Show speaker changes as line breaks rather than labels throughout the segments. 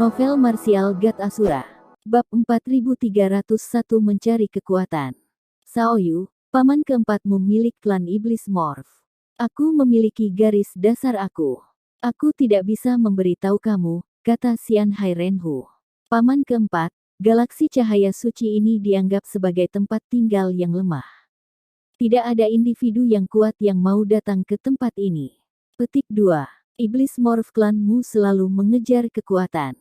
Novel Martial God Asura. Bab 4301 Mencari Kekuatan. Shaoyu, paman keempatmu milik klan Iblis Morph. Aku memiliki garis dasar aku. Aku tidak bisa memberitahu kamu, kata Xian Hai Renhu. Paman keempat, galaksi cahaya suci ini dianggap sebagai tempat tinggal yang lemah. Tidak ada individu yang kuat yang mau datang ke tempat ini. Petik 2. Iblis Morph klanmu selalu mengejar kekuatan.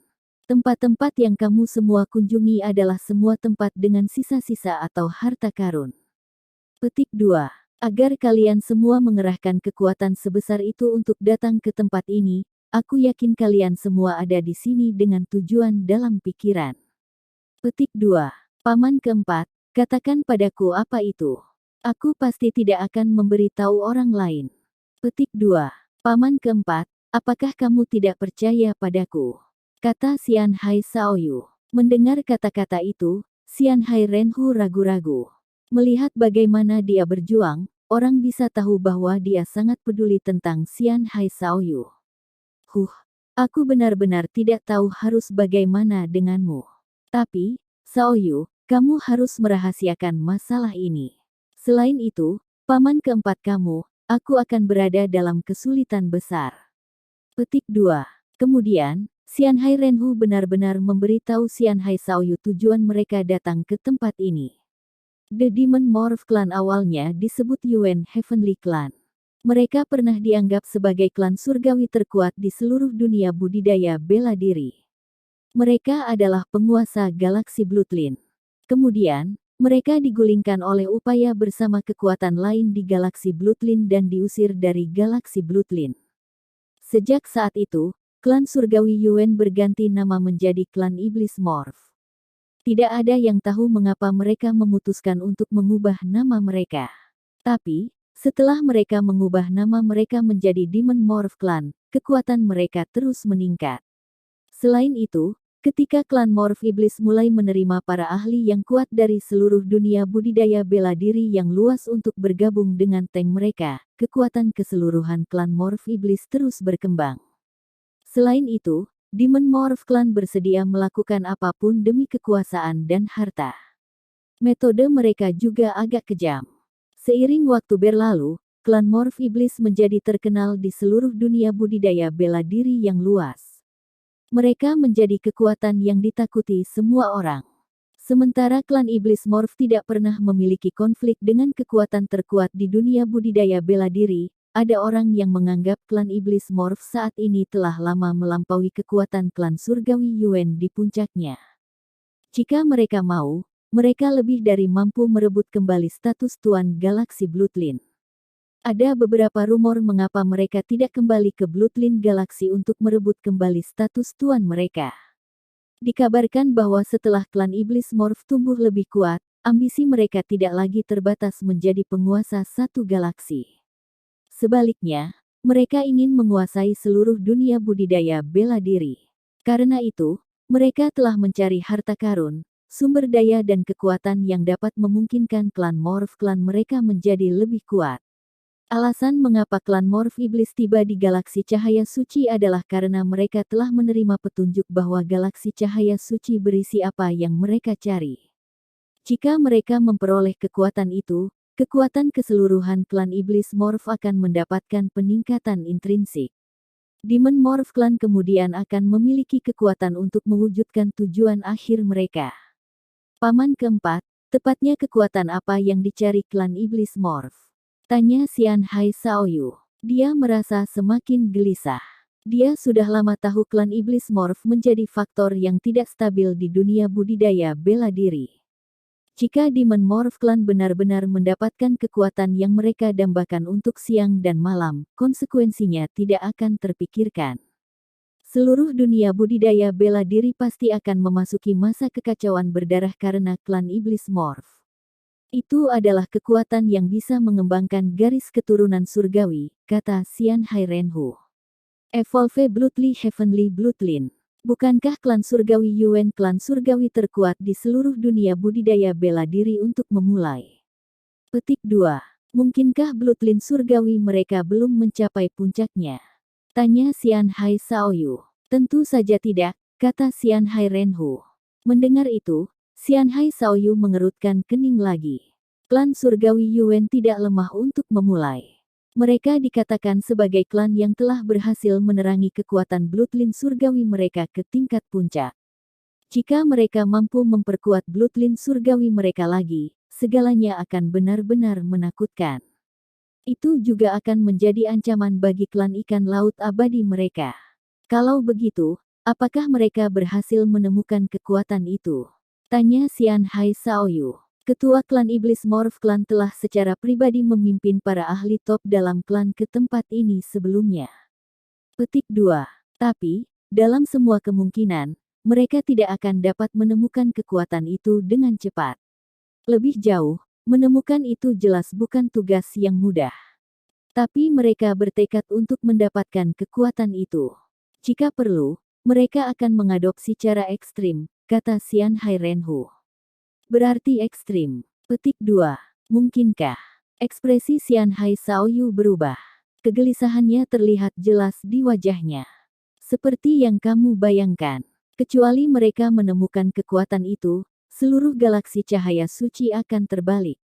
Tempat-tempat yang kamu semua kunjungi adalah semua tempat dengan sisa-sisa atau harta karun. Petik 2. Agar kalian semua mengerahkan kekuatan sebesar itu untuk datang ke tempat ini, aku yakin kalian semua ada di sini dengan tujuan dalam pikiran. Petik 2. Paman keempat, katakan padaku apa itu. Aku pasti tidak akan memberitahu orang lain. Petik 2. Paman keempat, apakah kamu tidak percaya padaku? Kata Xian Hai Shaoyu. Mendengar kata-kata itu, Xian Hai Renhu ragu-ragu. Melihat bagaimana dia berjuang, orang bisa tahu bahwa dia sangat peduli tentang Xian Hai Shaoyu. Aku benar-benar tidak tahu harus bagaimana denganmu. Tapi, Shaoyu, kamu harus merahasiakan masalah ini. Selain itu, paman keempat kamu, aku akan berada dalam kesulitan besar. Petik 2. Kemudian, Xian Hai Renhu benar-benar memberitahu Xian Hai Shaoyu tujuan mereka datang ke tempat ini. The Demon Morph Clan awalnya disebut Yuan Heavenly Clan. Mereka pernah dianggap sebagai klan surgawi terkuat di seluruh dunia budidaya bela diri. Mereka adalah penguasa galaksi Bloodline. Kemudian, mereka digulingkan oleh upaya bersama kekuatan lain di galaksi Bloodline dan diusir dari galaksi Bloodline. Sejak saat itu, klan surgawi Yuan berganti nama menjadi klan Iblis Morph. Tidak ada yang tahu mengapa mereka memutuskan untuk mengubah nama mereka. Tapi, setelah mereka mengubah nama mereka menjadi Demon Morph Clan, kekuatan mereka terus meningkat. Selain itu, ketika klan Morph Iblis mulai menerima para ahli yang kuat dari seluruh dunia budidaya bela diri yang luas untuk bergabung dengan tank mereka, kekuatan keseluruhan klan Morph Iblis terus berkembang. Selain itu, Demon Morph Clan bersedia melakukan apapun demi kekuasaan dan harta. Metode mereka juga agak kejam. Seiring waktu berlalu, klan Morph Iblis menjadi terkenal di seluruh dunia budidaya bela diri yang luas. Mereka menjadi kekuatan yang ditakuti semua orang. Sementara klan Iblis Morph tidak pernah memiliki konflik dengan kekuatan terkuat di dunia budidaya bela diri, ada orang yang menganggap klan Iblis Morph saat ini telah lama melampaui kekuatan klan surgawi Yuan di puncaknya. Jika mereka mau, mereka lebih dari mampu merebut kembali status Tuan Galaksi Bloodline. Ada beberapa rumor mengapa mereka tidak kembali ke Bloodline Galaksi untuk merebut kembali status Tuan mereka. Dikabarkan bahwa setelah klan Iblis Morph tumbuh lebih kuat, ambisi mereka tidak lagi terbatas menjadi penguasa satu galaksi. Sebaliknya, mereka ingin menguasai seluruh dunia budidaya bela diri. Karena itu, mereka telah mencari harta karun, sumber daya dan kekuatan yang dapat memungkinkan klan Morph Clan mereka menjadi lebih kuat. Alasan mengapa klan Morph Iblis tiba di galaksi cahaya suci adalah karena mereka telah menerima petunjuk bahwa galaksi cahaya suci berisi apa yang mereka cari. Jika mereka memperoleh kekuatan itu, kekuatan keseluruhan klan Iblis Morph akan mendapatkan peningkatan intrinsik. Demon Morph Clan kemudian akan memiliki kekuatan untuk mewujudkan tujuan akhir mereka. Paman keempat, tepatnya kekuatan apa yang dicari klan Iblis Morph? Tanya Xian Hai Shaoyu. Dia merasa semakin gelisah. Dia sudah lama tahu klan Iblis Morph menjadi faktor yang tidak stabil di dunia budidaya bela diri. Jika Demon Morph Clan benar-benar mendapatkan kekuatan yang mereka dambakan untuk siang dan malam, konsekuensinya tidak akan terpikirkan. Seluruh dunia budidaya bela diri pasti akan memasuki masa kekacauan berdarah karena klan Iblis Morph. Itu adalah kekuatan yang bisa mengembangkan garis keturunan surgawi, kata Xian Hai Renhu. Evolve Bloodline Heavenly Bloodline. Bukankah klan surgawi Yuan klan surgawi terkuat di seluruh dunia budidaya bela diri untuk memulai? Petik 2. Mungkinkah Bloodline surgawi mereka belum mencapai puncaknya? Tanya Xian Hai Shaoyu. Tentu saja tidak, kata Xian Hai Renhu. Mendengar itu, Xian Hai Shaoyu mengerutkan kening lagi. Klan surgawi Yuan tidak lemah untuk memulai. Mereka dikatakan sebagai klan yang telah berhasil menerangi kekuatan bloodline surgawi mereka ke tingkat puncak. Jika mereka mampu memperkuat bloodline surgawi mereka lagi, segalanya akan benar-benar menakutkan. Itu juga akan menjadi ancaman bagi klan ikan laut abadi mereka. Kalau begitu, apakah mereka berhasil menemukan kekuatan itu? Tanya Xian Hai Shaoyu. Ketua klan Iblis Morph Clan telah secara pribadi memimpin para ahli top dalam klan ke tempat ini sebelumnya. Petik 2. Tapi, dalam semua kemungkinan, mereka tidak akan dapat menemukan kekuatan itu dengan cepat. Lebih jauh, menemukan itu jelas bukan tugas yang mudah. Tapi mereka bertekad untuk mendapatkan kekuatan itu. Jika perlu, mereka akan mengadopsi cara ekstrim, kata Xian Hai Renhu. Berarti ekstrim. Petik 2. Mungkinkah? Ekspresi Xian Hai Shaoyu berubah. Kegelisahannya terlihat jelas di wajahnya. Seperti yang kamu bayangkan. Kecuali mereka menemukan kekuatan itu, seluruh galaksi cahaya suci akan terbalik.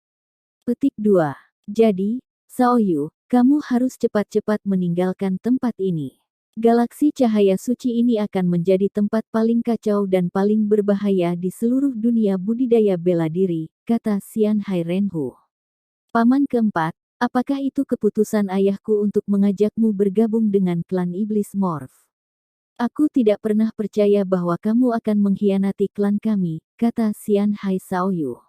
Petik 2. Jadi, Shaoyu, kamu harus cepat-cepat meninggalkan tempat ini. Galaksi cahaya suci ini akan menjadi tempat paling kacau dan paling berbahaya di seluruh dunia budidaya bela diri, kata Xian Hai Renhu. Paman keempat, apakah itu keputusan ayahku untuk mengajakmu bergabung dengan klan Iblis Morph? Aku tidak pernah percaya bahwa kamu akan mengkhianati klan kami, kata Xian Hai Shaoyu.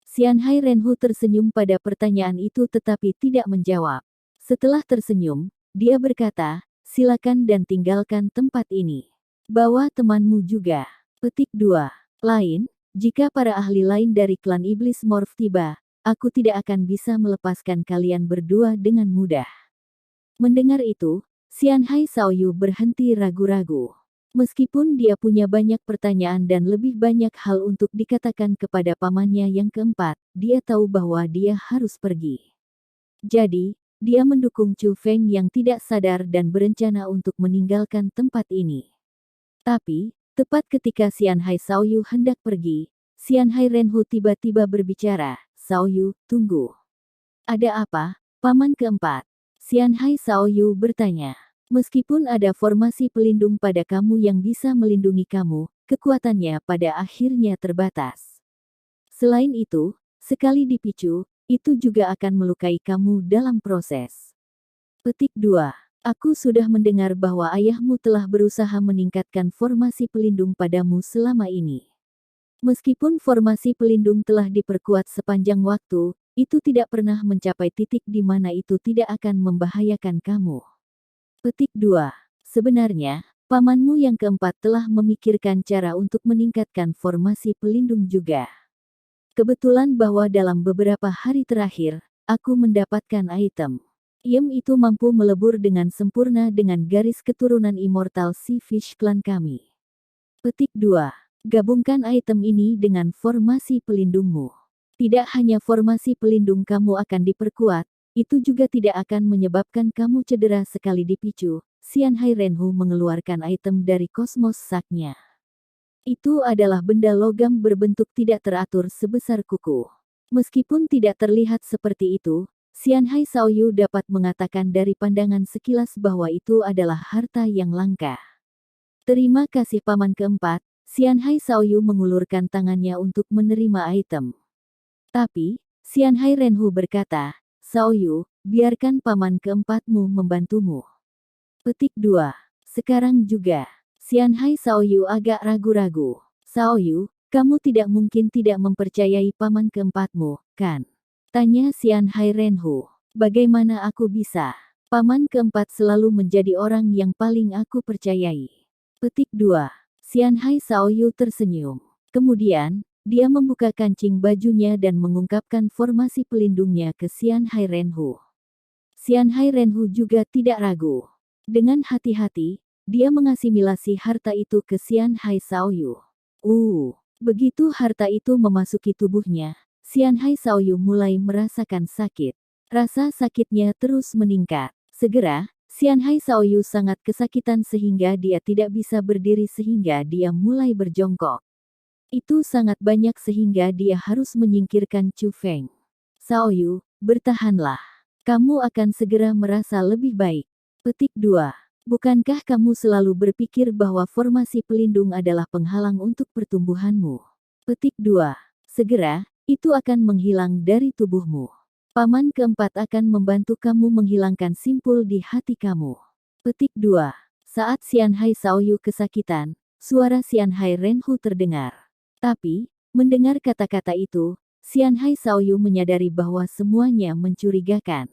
Xian Hai Renhu tersenyum pada pertanyaan itu tetapi tidak menjawab. Setelah tersenyum, dia berkata, silakan dan tinggalkan tempat ini. Bawa temanmu juga. Petik 2. Lain, jika para ahli lain dari klan Iblis Morph tiba, aku tidak akan bisa melepaskan kalian berdua dengan mudah. Mendengar itu, Xian Hai Shaoyu berhenti ragu-ragu. Meskipun dia punya banyak pertanyaan dan lebih banyak hal untuk dikatakan kepada pamannya yang keempat, dia tahu bahwa dia harus pergi. Jadi, dia mendukung Chu Feng yang tidak sadar dan berencana untuk meninggalkan tempat ini. Tapi, tepat ketika Xian Hai Shaoyu hendak pergi, Xian Hai Renhu tiba-tiba berbicara, Shaoyu, tunggu. Ada apa, paman keempat? Xian Hai Shaoyu bertanya. Meskipun ada formasi pelindung pada kamu yang bisa melindungi kamu, kekuatannya pada akhirnya terbatas. Selain itu, sekali dipicu, itu juga akan melukai kamu dalam proses. Petik 2. Aku sudah mendengar bahwa ayahmu telah berusaha meningkatkan formasi pelindung padamu selama ini. Meskipun formasi pelindung telah diperkuat sepanjang waktu, itu tidak pernah mencapai titik di mana itu tidak akan membahayakan kamu. Petik 2. Sebenarnya, pamanmu yang keempat telah memikirkan cara untuk meningkatkan formasi pelindung juga. Kebetulan bahwa dalam beberapa hari terakhir, aku mendapatkan item. Itu mampu melebur dengan sempurna dengan garis keturunan immortal Sea Fish Clan kami. Petik 2. Gabungkan item ini dengan formasi pelindungmu. Tidak hanya formasi pelindung kamu akan diperkuat, itu juga tidak akan menyebabkan kamu cedera sekali dipicu. Xian Hai Renhu mengeluarkan item dari kosmos saknya. Itu adalah benda logam berbentuk tidak teratur sebesar kuku. Meskipun tidak terlihat seperti itu, Xian Hai Shaoyu dapat mengatakan dari pandangan sekilas bahwa itu adalah harta yang langka. Terima kasih paman keempat, Xian Hai Shaoyu mengulurkan tangannya untuk menerima item. Tapi, Xian Hai Renhu berkata, Shaoyu, biarkan paman keempatmu membantumu. Petik 2. Sekarang juga, Xian Hai Shaoyu agak ragu-ragu. Shaoyu, kamu tidak mungkin tidak mempercayai paman keempatmu, kan? Tanya Xian Hai Renhu. Bagaimana aku bisa? Paman keempat selalu menjadi orang yang paling aku percayai. Petik 2. Xian Hai Shaoyu tersenyum. Kemudian, dia membuka kancing bajunya dan mengungkapkan formasi pelindungnya ke Xian Hai Renhu. Xian Hai Renhu juga tidak ragu. Dengan hati-hati, dia mengasimilasi harta itu ke Xian Hai Shaoyu. Begitu harta itu memasuki tubuhnya, Xian Hai Shaoyu mulai merasakan sakit. Rasa sakitnya terus meningkat. Segera, Xianhai Shaoyu sangat kesakitan sehingga dia tidak bisa berdiri sehingga dia mulai berjongkok. Itu sangat banyak sehingga dia harus menyingkirkan Chu Feng. Shaoyu, bertahanlah. Kamu akan segera merasa lebih baik. Petik 2. Bukankah kamu selalu berpikir bahwa formasi pelindung adalah penghalang untuk pertumbuhanmu? Petik 2. Segera, itu akan menghilang dari tubuhmu. Paman keempat akan membantu kamu menghilangkan simpul di hati kamu. Petik 2. Saat Xianhai Shaoyu kesakitan, suara Xianhai Renhu terdengar. Tapi, mendengar kata-kata itu, Xianhai Shaoyu menyadari bahwa semuanya mencurigakan.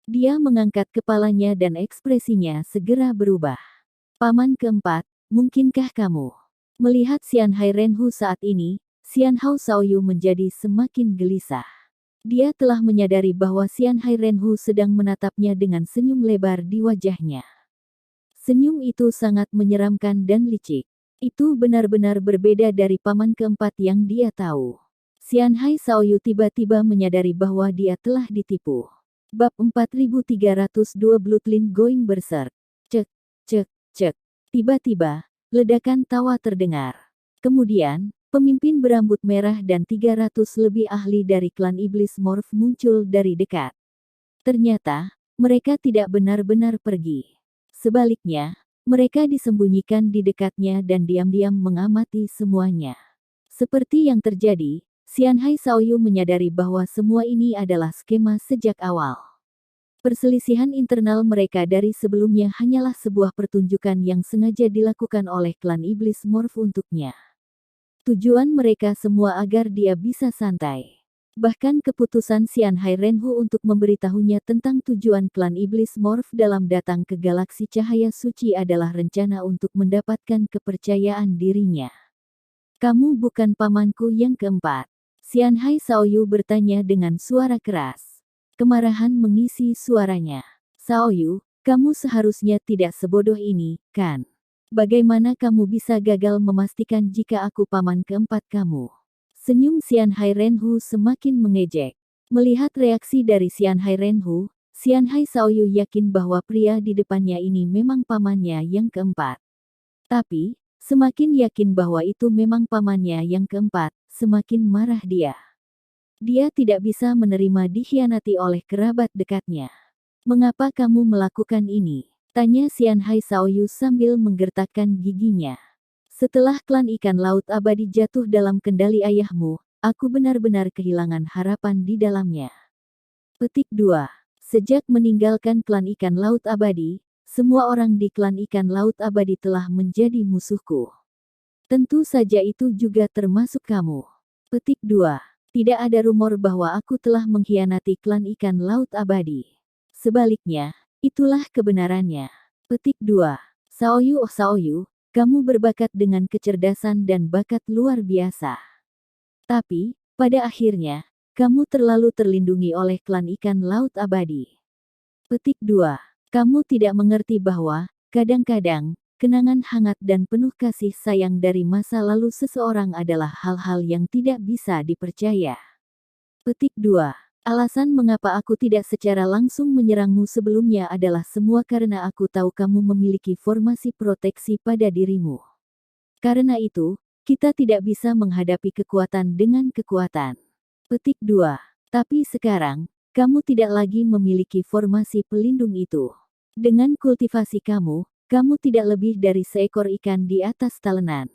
Dia mengangkat kepalanya dan ekspresinya segera berubah. Paman keempat, mungkinkah kamu? Melihat Xianhai Renhu saat ini, Xianhai Shaoyu menjadi semakin gelisah. Dia telah menyadari bahwa Xianhai Renhu sedang menatapnya dengan senyum lebar di wajahnya. Senyum itu sangat menyeramkan dan licik. Itu benar-benar berbeda dari paman keempat yang dia tahu. Xianhai Shaoyu tiba-tiba menyadari bahwa dia telah ditipu. Bab 4302 Bloodline Going Berserk. Cek, cek, cek. Tiba-tiba, ledakan tawa terdengar. Kemudian, pemimpin berambut merah dan 300 lebih ahli dari klan Iblis Morph muncul dari dekat. Ternyata, mereka tidak benar-benar pergi. Sebaliknya, mereka disembunyikan di dekatnya dan diam-diam mengamati semuanya. Seperti yang terjadi, Xianhai Shaoyu menyadari bahwa semua ini adalah skema sejak awal. Perselisihan internal mereka dari sebelumnya hanyalah sebuah pertunjukan yang sengaja dilakukan oleh klan Iblis Morph untuknya. Tujuan mereka semua agar dia bisa santai. Bahkan keputusan Xianhai Renhu untuk memberitahunya tentang tujuan klan Iblis Morph dalam datang ke galaksi cahaya suci adalah rencana untuk mendapatkan kepercayaan dirinya. Kamu bukan pamanku yang keempat. Xianhai Shaoyu bertanya dengan suara keras. Kemarahan mengisi suaranya. Shaoyu, kamu seharusnya tidak sebodoh ini, kan? Bagaimana kamu bisa gagal memastikan jika aku paman keempat kamu? Senyum Xianhai Renhu semakin mengejek. Melihat reaksi dari Xianhai Renhu, Xianhai Shaoyu yakin bahwa pria di depannya ini memang pamannya yang keempat. Tapi, semakin yakin bahwa itu memang pamannya yang keempat, semakin marah dia. Dia tidak bisa menerima dikhianati oleh kerabat dekatnya. Mengapa kamu melakukan ini? Tanya Xianhai Shaoyu sambil menggertakkan giginya. Setelah klan ikan laut abadi jatuh dalam kendali ayahmu, aku benar-benar kehilangan harapan di dalamnya. Petik 2. Sejak meninggalkan klan ikan laut abadi, semua orang di klan ikan laut abadi telah menjadi musuhku. Tentu saja itu juga termasuk kamu. Petik 2. Tidak ada rumor bahwa aku telah mengkhianati klan ikan laut abadi. Sebaliknya, itulah kebenarannya. Petik 2. Shaoyu, oh Shaoyu, kamu berbakat dengan kecerdasan dan bakat luar biasa. Tapi, pada akhirnya, kamu terlalu terlindungi oleh klan ikan laut abadi. Petik 2. Kamu tidak mengerti bahwa, kadang-kadang, kenangan hangat dan penuh kasih sayang dari masa lalu seseorang adalah hal-hal yang tidak bisa dipercaya. Petik 2. Alasan mengapa aku tidak secara langsung menyerangmu sebelumnya adalah semua karena aku tahu kamu memiliki formasi proteksi pada dirimu. Karena itu, kita tidak bisa menghadapi kekuatan dengan kekuatan. Petik 2. Tapi sekarang, kamu tidak lagi memiliki formasi pelindung itu. Dengan kultivasi kamu, kamu tidak lebih dari seekor ikan di atas talenan.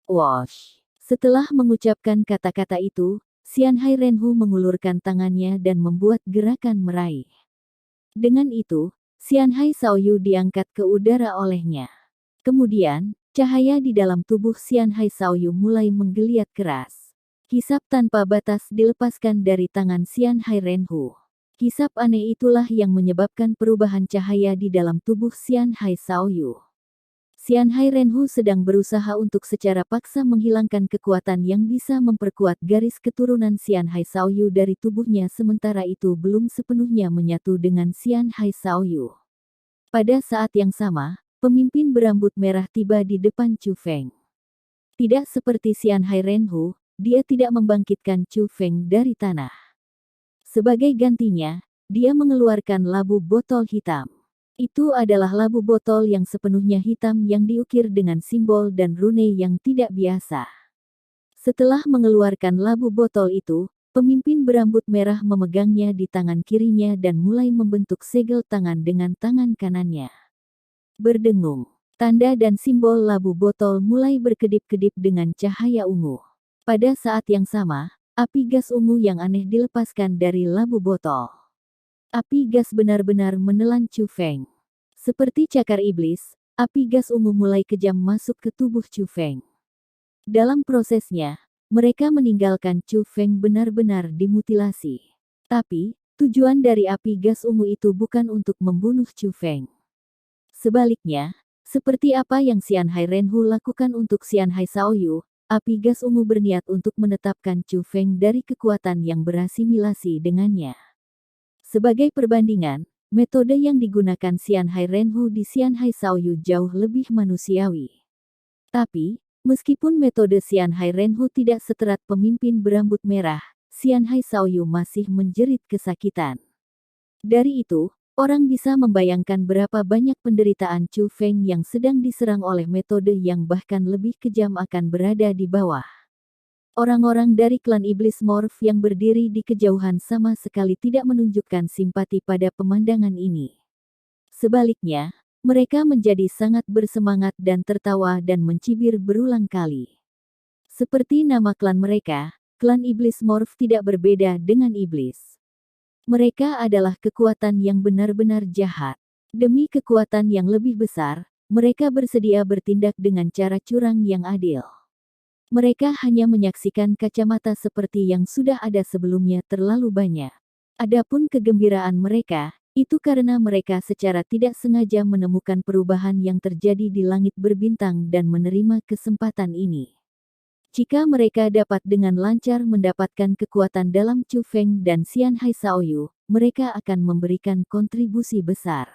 Wash. Setelah mengucapkan kata-kata itu, Xianhai Renhu mengulurkan tangannya dan membuat gerakan meraih. Dengan itu, Xianhai Shaoyu diangkat ke udara olehnya. Kemudian, cahaya di dalam tubuh Xianhai Shaoyu mulai menggeliat keras. Hisap tanpa batas dilepaskan dari tangan Xianhai Renhu. Hisap aneh itulah yang menyebabkan perubahan cahaya di dalam tubuh Xianhai Shaoyu. Xianhai Renhu sedang berusaha untuk secara paksa menghilangkan kekuatan yang bisa memperkuat garis keturunan Xianhai Shaoyu dari tubuhnya sementara itu belum sepenuhnya menyatu dengan Xianhai Shaoyu. Pada saat yang sama, pemimpin berambut merah tiba di depan Chu Feng. Tidak seperti Xianhai Renhu, dia tidak membangkitkan Chu Feng dari tanah. Sebagai gantinya, dia mengeluarkan labu botol hitam. Itu adalah labu botol yang sepenuhnya hitam yang diukir dengan simbol dan rune yang tidak biasa. Setelah mengeluarkan labu botol itu, pemimpin berambut merah memegangnya di tangan kirinya dan mulai membentuk segel tangan dengan tangan kanannya. Berdengung, tanda dan simbol labu botol mulai berkedip-kedip dengan cahaya ungu. Pada saat yang sama, api gas ungu yang aneh dilepaskan dari labu botol. Api gas benar-benar menelan Chu Feng. Seperti cakar iblis, api gas ungu mulai kejam masuk ke tubuh Chu Feng. Dalam prosesnya, mereka meninggalkan Chu Feng benar-benar dimutilasi. Tapi, tujuan dari api gas ungu itu bukan untuk membunuh Chu Feng. Sebaliknya, seperti apa yang Xian Hai Renhu lakukan untuk Xian Hai Shaoyu, api gas ungu berniat untuk menetapkan Chu Feng dari kekuatan yang berasimilasi dengannya. Sebagai perbandingan, metode yang digunakan Xian Hai Renhu di Xian Hai Shaoyu jauh lebih manusiawi. Tapi, meskipun metode Xian Hai Renhu tidak seterat pemimpin berambut merah, Xian Hai Shaoyu masih menjerit kesakitan. Dari itu, orang bisa membayangkan berapa banyak penderitaan Chu Feng yang sedang diserang oleh metode yang bahkan lebih kejam akan berada di bawah. Orang-orang dari klan Iblis Morph yang berdiri di kejauhan sama sekali tidak menunjukkan simpati pada pemandangan ini. Sebaliknya, mereka menjadi sangat bersemangat dan tertawa dan mencibir berulang kali. Seperti nama klan mereka, klan Iblis Morph tidak berbeda dengan iblis. Mereka adalah kekuatan yang benar-benar jahat. Demi kekuatan yang lebih besar, mereka bersedia bertindak dengan cara curang yang adil. Mereka hanya menyaksikan kacamata seperti yang sudah ada sebelumnya terlalu banyak. Adapun kegembiraan mereka, itu karena mereka secara tidak sengaja menemukan perubahan yang terjadi di langit berbintang dan menerima kesempatan ini. Jika mereka dapat dengan lancar mendapatkan kekuatan dalam Chu Feng dan Xian Hai Shaoyu, mereka akan memberikan kontribusi besar.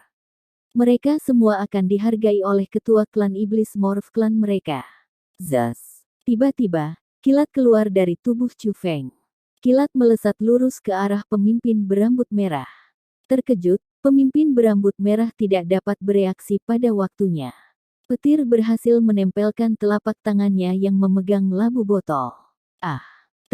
Mereka semua akan dihargai oleh ketua klan Iblis Morph klan mereka. Zas. Tiba-tiba, kilat keluar dari tubuh Chu Feng. Kilat melesat lurus ke arah pemimpin berambut merah. Terkejut, pemimpin berambut merah tidak dapat bereaksi pada waktunya. Petir berhasil menempelkan telapak tangannya yang memegang labu botol.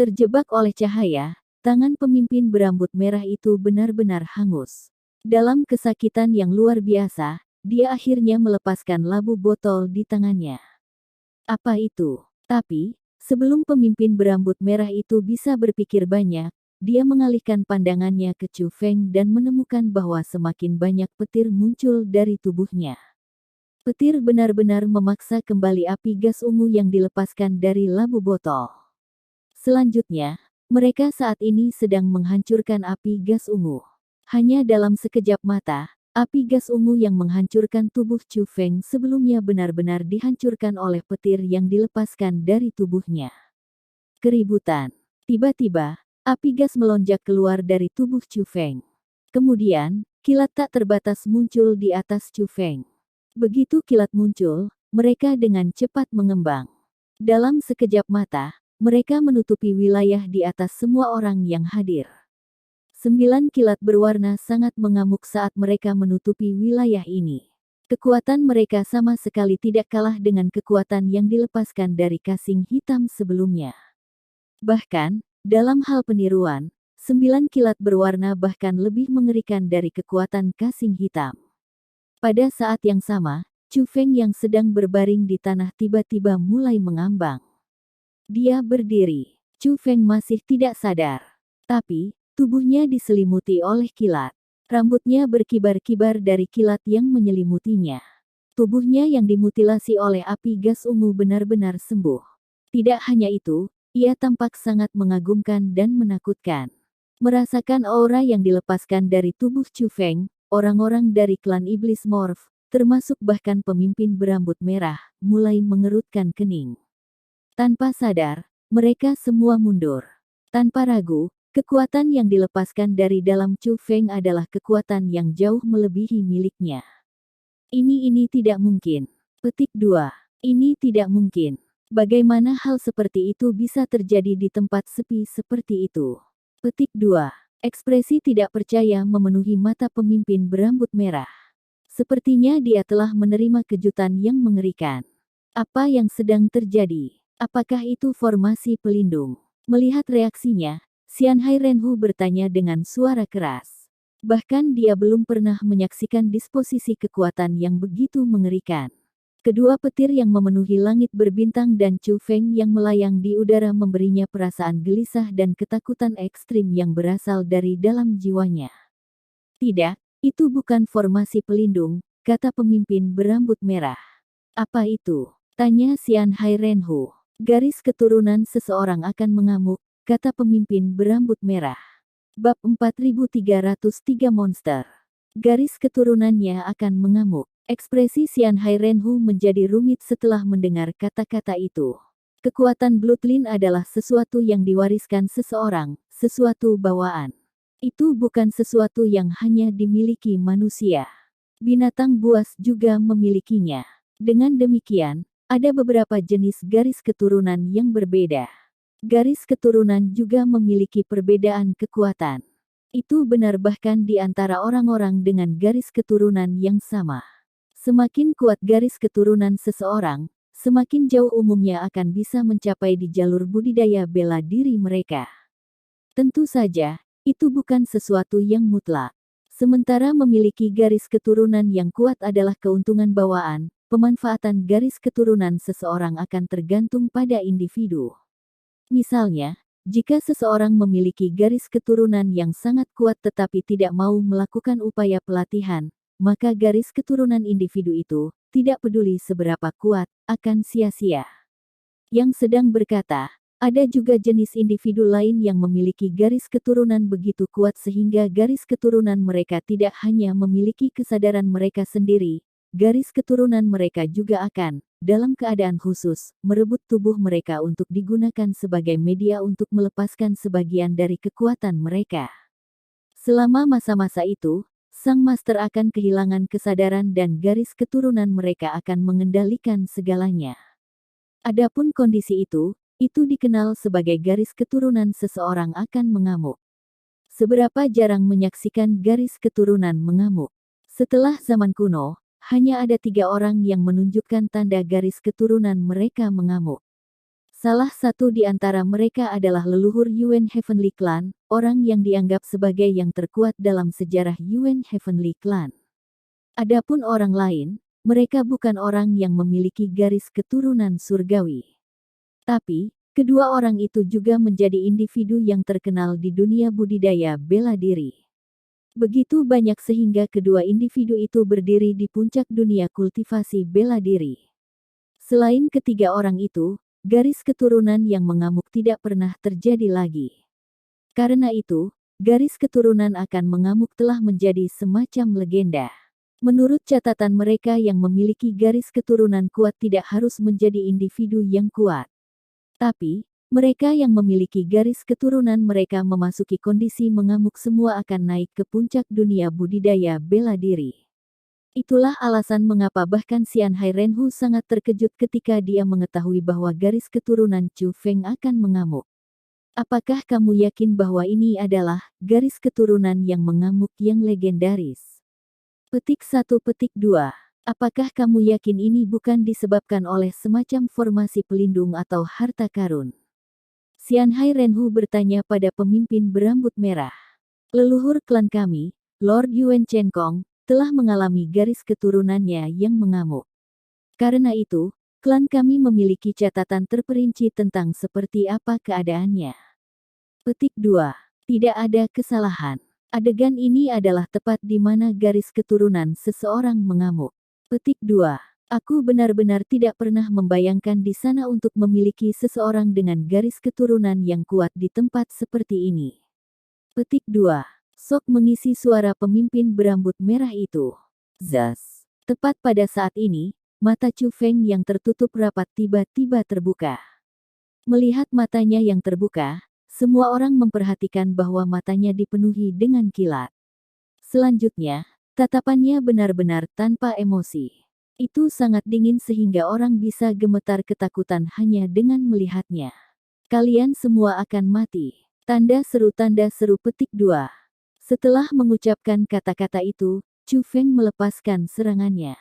Terjebak oleh cahaya, tangan pemimpin berambut merah itu benar-benar hangus. Dalam kesakitan yang luar biasa, dia akhirnya melepaskan labu botol di tangannya. Apa itu? Tapi, sebelum pemimpin berambut merah itu bisa berpikir banyak, dia mengalihkan pandangannya ke Chu Feng dan menemukan bahwa semakin banyak petir muncul dari tubuhnya. Petir benar-benar memaksa kembali api gas ungu yang dilepaskan dari labu botol. Selanjutnya, mereka saat ini sedang menghancurkan api gas ungu. Hanya dalam sekejap mata, api gas ungu yang menghancurkan tubuh Chu Feng sebelumnya benar-benar dihancurkan oleh petir yang dilepaskan dari tubuhnya. Keributan. Tiba-tiba, api gas melonjak keluar dari tubuh Chu Feng. Kemudian, kilat tak terbatas muncul di atas Chu Feng. Begitu kilat muncul, mereka dengan cepat mengembang. Dalam sekejap mata, mereka menutupi wilayah di atas semua orang yang hadir. 9 kilat berwarna sangat mengamuk saat mereka menutupi wilayah ini. Kekuatan mereka sama sekali tidak kalah dengan kekuatan yang dilepaskan dari kasing hitam sebelumnya. Bahkan, dalam hal peniruan, 9 kilat berwarna bahkan lebih mengerikan dari kekuatan kasing hitam. Pada saat yang sama, Chu Feng yang sedang berbaring di tanah tiba-tiba mulai mengambang. Dia berdiri. Chu Feng masih tidak sadar. Tapi, tubuhnya diselimuti oleh kilat. Rambutnya berkibar-kibar dari kilat yang menyelimutinya. Tubuhnya yang dimutilasi oleh api gas ungu benar-benar sembuh. Tidak hanya itu, ia tampak sangat mengagumkan dan menakutkan. Merasakan aura yang dilepaskan dari tubuh Chu Feng, orang-orang dari klan Iblis Morph, termasuk bahkan pemimpin berambut merah, mulai mengerutkan kening. Tanpa sadar, mereka semua mundur. Tanpa ragu, kekuatan yang dilepaskan dari dalam Chu Feng adalah kekuatan yang jauh melebihi miliknya. Ini tidak mungkin. Petik 2. Ini tidak mungkin. Bagaimana hal seperti itu bisa terjadi di tempat sepi seperti itu? Petik 2. Ekspresi tidak percaya memenuhi mata pemimpin berambut merah. Sepertinya dia telah menerima kejutan yang mengerikan. Apa yang sedang terjadi? Apakah itu formasi pelindung? Melihat reaksinya, Xianhai Renhu bertanya dengan suara keras. Bahkan dia belum pernah menyaksikan disposisi kekuatan yang begitu mengerikan. Kedua petir yang memenuhi langit berbintang dan Chu Feng yang melayang di udara memberinya perasaan gelisah dan ketakutan ekstrim yang berasal dari dalam jiwanya. Tidak, itu bukan formasi pelindung, kata pemimpin berambut merah. Apa itu? Tanya Xianhai Renhu. Garis keturunan seseorang akan mengamuk, kata pemimpin berambut merah. Bab 4303 Monster. Garis keturunannya akan mengamuk. Ekspresi Xianhai Renhu menjadi rumit setelah mendengar kata-kata itu. Kekuatan Bloodline adalah sesuatu yang diwariskan seseorang, sesuatu bawaan. Itu bukan sesuatu yang hanya dimiliki manusia. Binatang buas juga memilikinya. Dengan demikian, ada beberapa jenis garis keturunan yang berbeda. Garis keturunan juga memiliki perbedaan kekuatan. Itu benar bahkan di antara orang-orang dengan garis keturunan yang sama. Semakin kuat garis keturunan seseorang, semakin jauh umumnya akan bisa mencapai di jalur budidaya bela diri mereka. Tentu saja, itu bukan sesuatu yang mutlak. Sementara memiliki garis keturunan yang kuat adalah keuntungan bawaan, pemanfaatan garis keturunan seseorang akan tergantung pada individu. Misalnya, jika seseorang memiliki garis keturunan yang sangat kuat tetapi tidak mau melakukan upaya pelatihan, maka garis keturunan individu itu, tidak peduli seberapa kuat, akan sia-sia. Yang sedang berkata, ada juga jenis individu lain yang memiliki garis keturunan begitu kuat sehingga garis keturunan mereka tidak hanya memiliki kesadaran mereka sendiri, garis keturunan mereka juga akan, dalam keadaan khusus, merebut tubuh mereka untuk digunakan sebagai media untuk melepaskan sebagian dari kekuatan mereka. Selama masa-masa itu, sang master akan kehilangan kesadaran dan garis keturunan mereka akan mengendalikan segalanya. Adapun kondisi itu dikenal sebagai garis keturunan seseorang akan mengamuk. Seberapa jarang menyaksikan garis keturunan mengamuk? Setelah zaman kuno, hanya ada 3 orang yang menunjukkan tanda garis keturunan mereka mengamuk. Salah satu di antara mereka adalah leluhur Yuan Heavenly Clan, orang yang dianggap sebagai yang terkuat dalam sejarah Yuan Heavenly Clan. Adapun orang lain, mereka bukan orang yang memiliki garis keturunan surgawi. Tapi, kedua orang itu juga menjadi individu yang terkenal di dunia budidaya bela diri. Begitu banyak sehingga kedua individu itu berdiri di puncak dunia kultivasi bela diri. Selain ketiga orang itu, garis keturunan yang mengamuk tidak pernah terjadi lagi. Karena itu, garis keturunan akan mengamuk telah menjadi semacam legenda. Menurut catatan mereka yang memiliki garis keturunan kuat tidak harus menjadi individu yang kuat. Tapi, mereka yang memiliki garis keturunan mereka memasuki kondisi mengamuk semua akan naik ke puncak dunia budidaya bela diri. Itulah alasan mengapa bahkan Xianhai Renhu sangat terkejut ketika dia mengetahui bahwa garis keturunan Chu Feng akan mengamuk. Apakah kamu yakin bahwa ini adalah garis keturunan yang mengamuk yang legendaris? Petik 1 petik 2. Apakah kamu yakin ini bukan disebabkan oleh semacam formasi pelindung atau harta karun? Xianhai Renhu bertanya pada pemimpin berambut merah. Leluhur klan kami, Lord Yuan Chenkong, telah mengalami garis keturunannya yang mengamuk. Karena itu, klan kami memiliki catatan terperinci tentang seperti apa keadaannya. Petik 2. Tidak ada kesalahan. Adegan ini adalah tepat di mana garis keturunan seseorang mengamuk. Petik 2. Aku benar-benar tidak pernah membayangkan di sana untuk memiliki seseorang dengan garis keturunan yang kuat di tempat seperti ini. Petik 2. Sok mengisi suara pemimpin berambut merah itu. Zas. Tepat pada saat ini, mata Chu Feng yang tertutup rapat tiba-tiba terbuka. Melihat matanya yang terbuka, semua orang memperhatikan bahwa matanya dipenuhi dengan kilat. Selanjutnya, tatapannya benar-benar tanpa emosi. Itu sangat dingin sehingga orang bisa gemetar ketakutan hanya dengan melihatnya. Kalian semua akan mati. Tanda seru petik 2. Setelah mengucapkan kata-kata itu, Chu Feng melepaskan serangannya.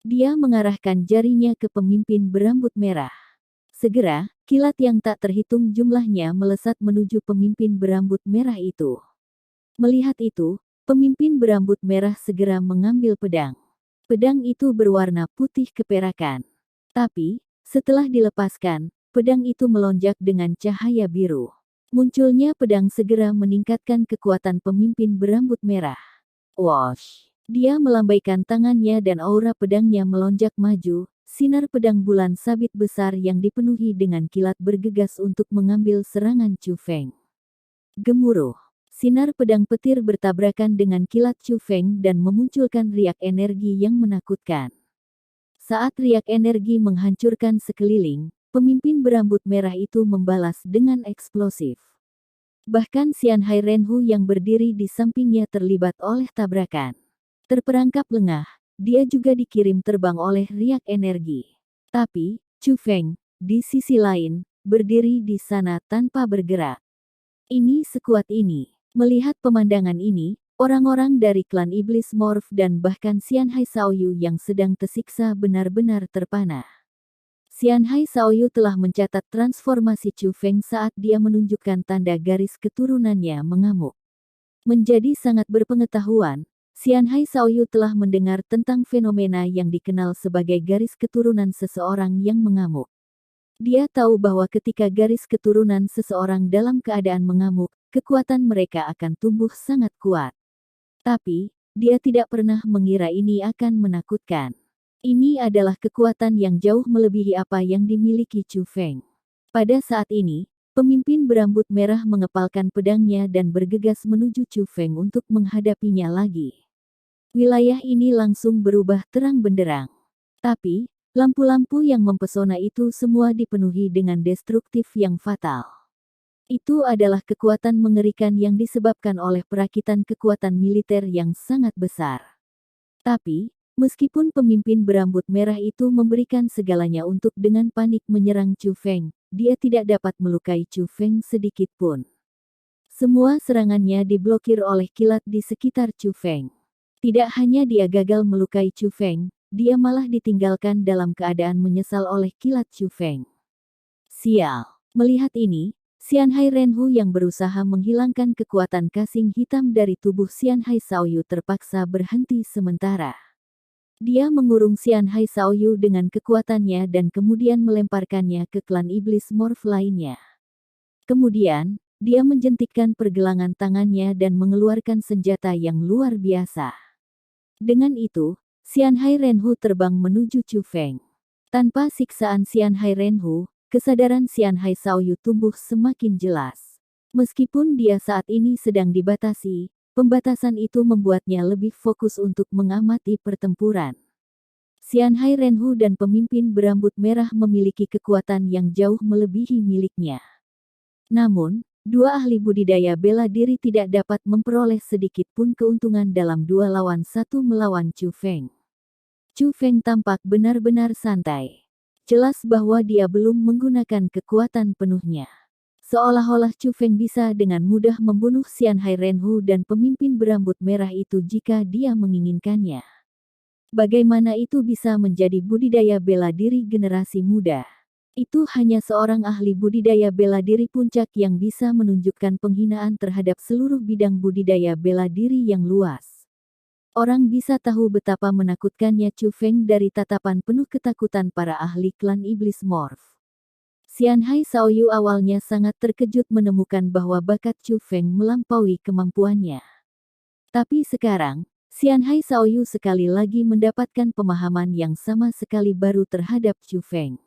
Dia mengarahkan jarinya ke pemimpin berambut merah. Segera, kilat yang tak terhitung jumlahnya melesat menuju pemimpin berambut merah itu. Melihat itu, pemimpin berambut merah segera mengambil pedang. Pedang itu berwarna putih keperakan. Tapi, setelah dilepaskan, pedang itu melonjak dengan cahaya biru. Munculnya pedang segera meningkatkan kekuatan pemimpin berambut merah. Wosh! Dia melambaikan tangannya dan aura pedangnya melonjak maju, sinar pedang bulan sabit besar yang dipenuhi dengan kilat bergegas untuk mengambil serangan Chu Feng. Gemuruh! Sinar pedang petir bertabrakan dengan kilat Chu Feng dan memunculkan riak energi yang menakutkan. Saat riak energi menghancurkan sekeliling, pemimpin berambut merah itu membalas dengan eksplosif. Bahkan Xian Hai Renhu yang berdiri di sampingnya terlibat oleh tabrakan. Terperangkap lengah, dia juga dikirim terbang oleh riak energi. Tapi, Chu Feng, di sisi lain, berdiri di sana tanpa bergerak. Ini sekuat ini. Melihat pemandangan ini, orang-orang dari klan Iblis Morph dan bahkan Xian Hai Shaoyu yang sedang tersiksa benar-benar terpana. Xian Hai Shaoyu telah mencatat transformasi Chu Feng saat dia menunjukkan tanda garis keturunannya mengamuk. Menjadi sangat berpengetahuan, Xian Hai Shaoyu telah mendengar tentang fenomena yang dikenal sebagai garis keturunan seseorang yang mengamuk. Dia tahu bahwa ketika garis keturunan seseorang dalam keadaan mengamuk, kekuatan mereka akan tumbuh sangat kuat. Tapi, dia tidak pernah mengira ini akan menakutkan. Ini adalah kekuatan yang jauh melebihi apa yang dimiliki Chu Feng. Pada saat ini, pemimpin berambut merah mengepalkan pedangnya dan bergegas menuju Chu Feng untuk menghadapinya lagi. Wilayah ini langsung berubah terang benderang. Tapi, lampu-lampu yang mempesona itu semua dipenuhi dengan destruktif yang fatal. Itu adalah kekuatan mengerikan yang disebabkan oleh perakitan kekuatan militer yang sangat besar. Tapi, meskipun pemimpin berambut merah itu memberikan segalanya untuk dengan panik menyerang Chu Feng, dia tidak dapat melukai Chu Feng sedikit pun. Semua serangannya diblokir oleh kilat di sekitar Chu Feng. Tidak hanya dia gagal melukai Chu Feng, dia malah ditinggalkan dalam keadaan menyesal oleh kilat Chu Feng. Sial! Melihat ini, Xian Hai Renhu yang berusaha menghilangkan kekuatan kasing hitam dari tubuh Xian Hai Shaoyu terpaksa berhenti sementara. Dia mengurung Xian Hai Shaoyu dengan kekuatannya dan kemudian melemparkannya ke klan iblis morph lainnya. Kemudian, dia menjentikkan pergelangan tangannya dan mengeluarkan senjata yang luar biasa. Dengan itu, Xian Hai Renhu terbang menuju Chu Feng. Tanpa siksaan Xian Hai Renhu, kesadaran Xian Hai Shaoyu tumbuh semakin jelas. Meskipun dia saat ini sedang dibatasi, pembatasan itu membuatnya lebih fokus untuk mengamati pertempuran. Xian Hai Renhu dan pemimpin berambut merah memiliki kekuatan yang jauh melebihi miliknya. Namun, dua ahli budidaya bela diri tidak dapat memperoleh sedikit pun keuntungan dalam 2 lawan 1 melawan Chu Feng. Chu Feng tampak benar-benar santai. Jelas bahwa dia belum menggunakan kekuatan penuhnya. Seolah-olah Chu Feng bisa dengan mudah membunuh Xian Hai Renhu dan pemimpin berambut merah itu jika dia menginginkannya. Bagaimana itu bisa menjadi budidaya bela diri generasi muda? Itu hanya seorang ahli budidaya bela diri puncak yang bisa menunjukkan penghinaan terhadap seluruh bidang budidaya bela diri yang luas. Orang bisa tahu betapa menakutkannya Chu Feng dari tatapan penuh ketakutan para ahli klan iblis morph. Xian Hai Shaoyu awalnya sangat terkejut menemukan bahwa bakat Chu Feng melampaui kemampuannya. Tapi sekarang, Xian Hai Shaoyu sekali lagi mendapatkan pemahaman yang sama sekali baru terhadap Chu Feng.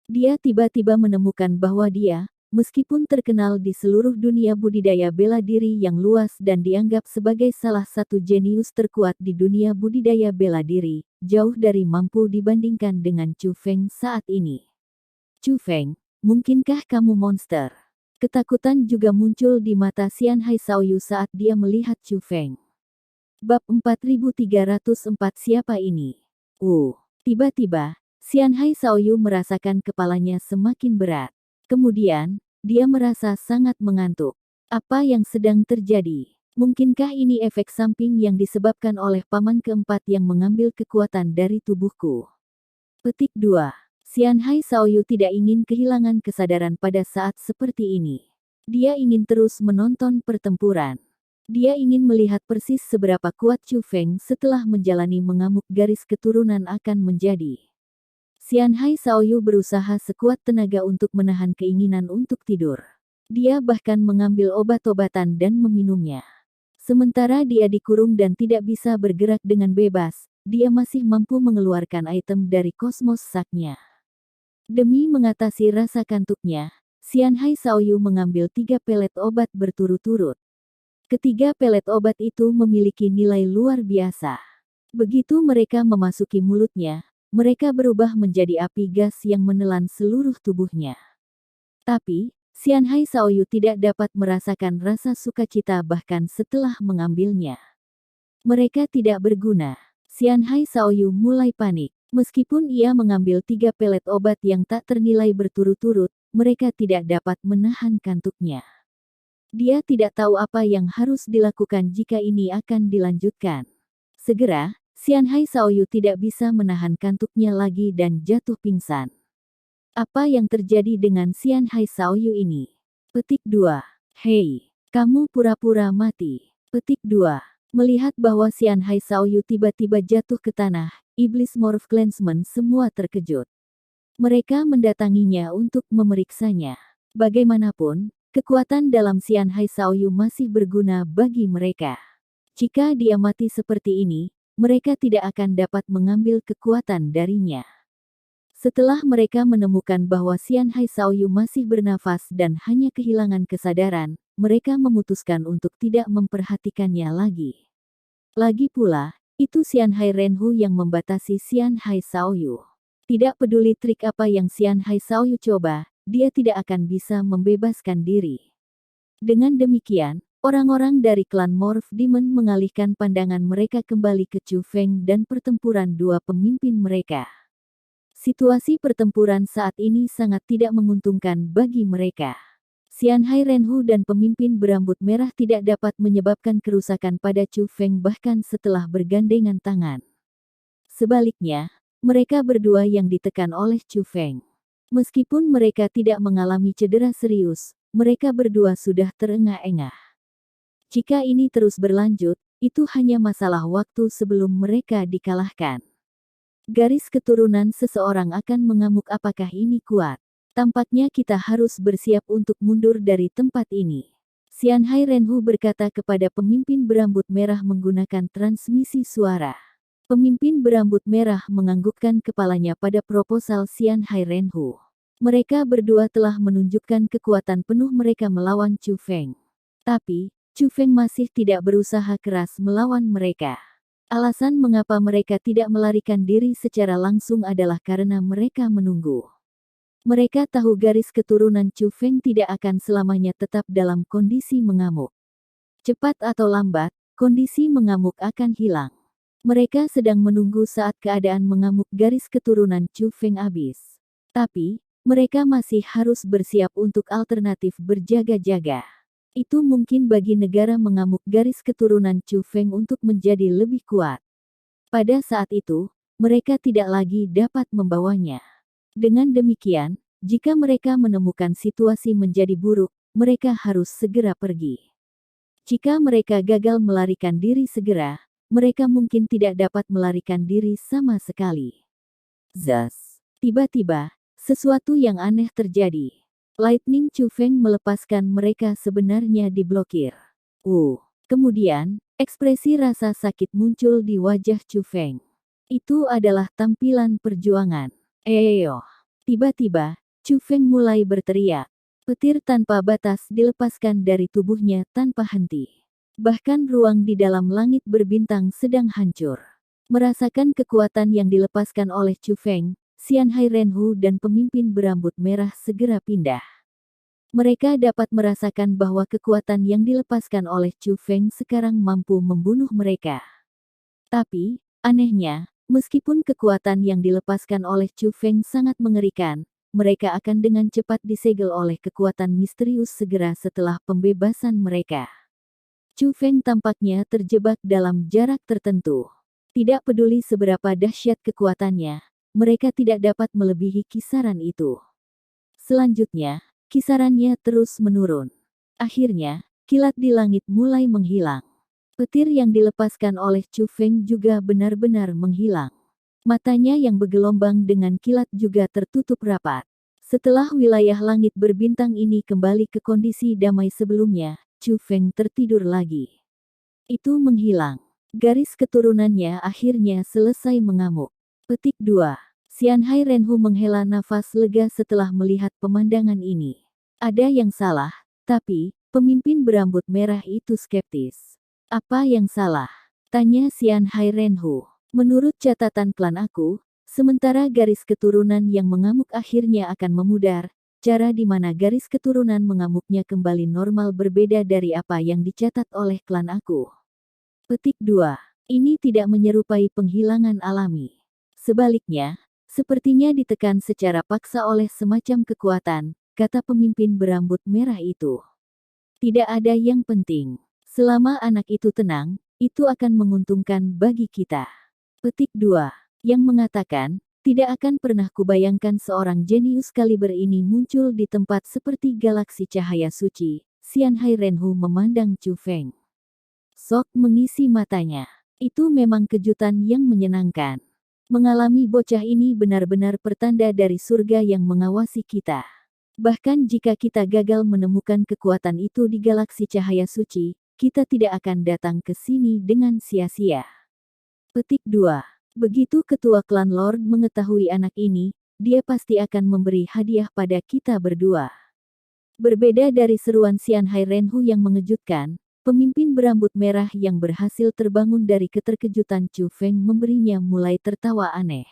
Dia tiba-tiba menemukan bahwa dia, meskipun terkenal di seluruh dunia budidaya bela diri yang luas dan dianggap sebagai salah satu jenius terkuat di dunia budidaya bela diri, jauh dari mampu dibandingkan dengan Chu Feng saat ini. Chu Feng, mungkinkah kamu monster? Ketakutan juga muncul di mata Xian Hai Shaoyu saat dia melihat Chu Feng. Bab 4304 Siapa ini? Tiba-tiba, Xian Hai Shaoyu merasakan kepalanya semakin berat. Kemudian, dia merasa sangat mengantuk. Apa yang sedang terjadi? Mungkinkah ini efek samping yang disebabkan oleh paman keempat yang mengambil kekuatan dari tubuhku? Petik 2. Xianhai Shaoyu tidak ingin kehilangan kesadaran pada saat seperti ini. Dia ingin terus menonton pertempuran. Dia ingin melihat persis seberapa kuat Chu Feng setelah menjalani mengamuk garis keturunan akan menjadi. Xianhai Shaoyu berusaha sekuat tenaga untuk menahan keinginan untuk tidur. Dia bahkan mengambil obat-obatan dan meminumnya. Sementara dia dikurung dan tidak bisa bergerak dengan bebas, dia masih mampu mengeluarkan item dari kosmos saknya. Demi mengatasi rasa kantuknya, Xianhai Shaoyu mengambil 3 pelet obat berturut-turut. Ketiga pelet obat itu memiliki nilai luar biasa. Begitu mereka memasuki mulutnya, mereka berubah menjadi api gas yang menelan seluruh tubuhnya. Tapi, Xianhai Shaoyu tidak dapat merasakan rasa sukacita bahkan setelah mengambilnya. Mereka tidak berguna. Xianhai Shaoyu mulai panik. Meskipun ia mengambil 3 pelet obat yang tak ternilai berturut-turut, mereka tidak dapat menahan kantuknya. Dia tidak tahu apa yang harus dilakukan jika ini akan dilanjutkan. Segera, Xianhai Shaoyu tidak bisa menahan kantuknya lagi dan jatuh pingsan. Apa yang terjadi dengan Xianhai Shaoyu ini? Petik 2. Hei, kamu pura-pura mati. Petik 2. Melihat bahwa Xianhai Shaoyu tiba-tiba jatuh ke tanah, iblis Morph Clansmen semua terkejut. Mereka mendatanginya untuk memeriksanya. Bagaimanapun, kekuatan dalam Xianhai Shaoyu masih berguna bagi mereka. Jika dia mati seperti ini, mereka tidak akan dapat mengambil kekuatan darinya. Setelah mereka menemukan bahwa Xianhai Shaoyu masih bernafas dan hanya kehilangan kesadaran, mereka memutuskan untuk tidak memperhatikannya lagi. Lagi pula, itu Xianhai Renhu yang membatasi Xianhai Shaoyu. Tidak peduli trik apa yang Xianhai Shaoyu coba, dia tidak akan bisa membebaskan diri. Dengan demikian, orang-orang dari klan Morph Demon mengalihkan pandangan mereka kembali ke Chu Feng dan pertempuran dua pemimpin mereka. Situasi pertempuran saat ini sangat tidak menguntungkan bagi mereka. Xianhai Renhu dan pemimpin berambut merah tidak dapat menyebabkan kerusakan pada Chu Feng bahkan setelah bergandengan tangan. Sebaliknya, mereka berdua yang ditekan oleh Chu Feng. Meskipun mereka tidak mengalami cedera serius, mereka berdua sudah terengah-engah. Jika ini terus berlanjut, itu hanya masalah waktu sebelum mereka dikalahkan. Garis keturunan seseorang akan mengamuk apakah ini kuat. Tampaknya kita harus bersiap untuk mundur dari tempat ini. Xianhai Renhu berkata kepada pemimpin berambut merah menggunakan transmisi suara. Pemimpin berambut merah menganggukkan kepalanya pada proposal Xianhai Renhu. Mereka berdua telah menunjukkan kekuatan penuh mereka melawan Chu Feng. Tapi, Chu Feng masih tidak berusaha keras melawan mereka. Alasan mengapa mereka tidak melarikan diri secara langsung adalah karena mereka menunggu. Mereka tahu garis keturunan Chu Feng tidak akan selamanya tetap dalam kondisi mengamuk. Cepat atau lambat, kondisi mengamuk akan hilang. Mereka sedang menunggu saat keadaan mengamuk garis keturunan Chu Feng habis. Tapi, mereka masih harus bersiap untuk alternatif berjaga-jaga. Itu mungkin bagi negara mengamuk garis keturunan Chu Feng untuk menjadi lebih kuat. Pada saat itu, mereka tidak lagi dapat membawanya. Dengan demikian, jika mereka menemukan situasi menjadi buruk, mereka harus segera pergi. Jika mereka gagal melarikan diri segera, mereka mungkin tidak dapat melarikan diri sama sekali. Zas. Tiba-tiba, sesuatu yang aneh terjadi. Lightning Chu Feng melepaskan mereka sebenarnya diblokir. Kemudian, ekspresi rasa sakit muncul di wajah Chu Feng. Itu adalah tampilan perjuangan. Tiba-tiba, Chu Feng mulai berteriak. Petir tanpa batas dilepaskan dari tubuhnya tanpa henti. Bahkan ruang di dalam langit berbintang sedang hancur. Merasakan kekuatan yang dilepaskan oleh Chu Feng, Xianhai Renhu dan pemimpin berambut merah segera pindah. Mereka dapat merasakan bahwa kekuatan yang dilepaskan oleh Chu Feng sekarang mampu membunuh mereka. Tapi, anehnya, meskipun kekuatan yang dilepaskan oleh Chu Feng sangat mengerikan, mereka akan dengan cepat disegel oleh kekuatan misterius segera setelah pembebasan mereka. Chu Feng tampaknya terjebak dalam jarak tertentu. Tidak peduli seberapa dahsyat kekuatannya, mereka tidak dapat melebihi kisaran itu. Selanjutnya, kisarannya terus menurun. Akhirnya, kilat di langit mulai menghilang. Petir yang dilepaskan oleh Chu Feng juga benar-benar menghilang. Matanya yang bergelombang dengan kilat juga tertutup rapat. Setelah wilayah langit berbintang ini kembali ke kondisi damai sebelumnya, Chu Feng tertidur lagi. Itu menghilang. Garis keturunannya akhirnya selesai mengamuk. Petik 2. Xianhai Renhu menghela nafas lega setelah melihat pemandangan ini. Ada yang salah, tapi pemimpin berambut merah itu skeptis. Apa yang salah? Tanya Xianhai Renhu. Menurut catatan klan aku, sementara garis keturunan yang mengamuk akhirnya akan memudar, cara di mana garis keturunan mengamuknya kembali normal berbeda dari apa yang dicatat oleh klan aku. Petik 2. Ini tidak menyerupai penghilangan alami. Sebaliknya, sepertinya ditekan secara paksa oleh semacam kekuatan, kata pemimpin berambut merah itu. Tidak ada yang penting. Selama anak itu tenang, itu akan menguntungkan bagi kita. Petik 2. Yang mengatakan, tidak akan pernah kubayangkan seorang jenius kaliber ini muncul di tempat seperti galaksi cahaya suci. Xianhai Renhu memandang Chu Feng. Sok mengisi matanya. Itu memang kejutan yang menyenangkan. Mengalami bocah ini benar-benar pertanda dari surga yang mengawasi kita. Bahkan jika kita gagal menemukan kekuatan itu di galaksi cahaya suci, kita tidak akan datang ke sini dengan sia-sia. Petik 2. Begitu ketua klan Lord mengetahui anak ini, dia pasti akan memberi hadiah pada kita berdua. Berbeda dari seruan Xianhai Renhu yang mengejutkan, pemimpin berambut merah yang berhasil terbangun dari keterkejutan Chu Feng memberinya mulai tertawa aneh.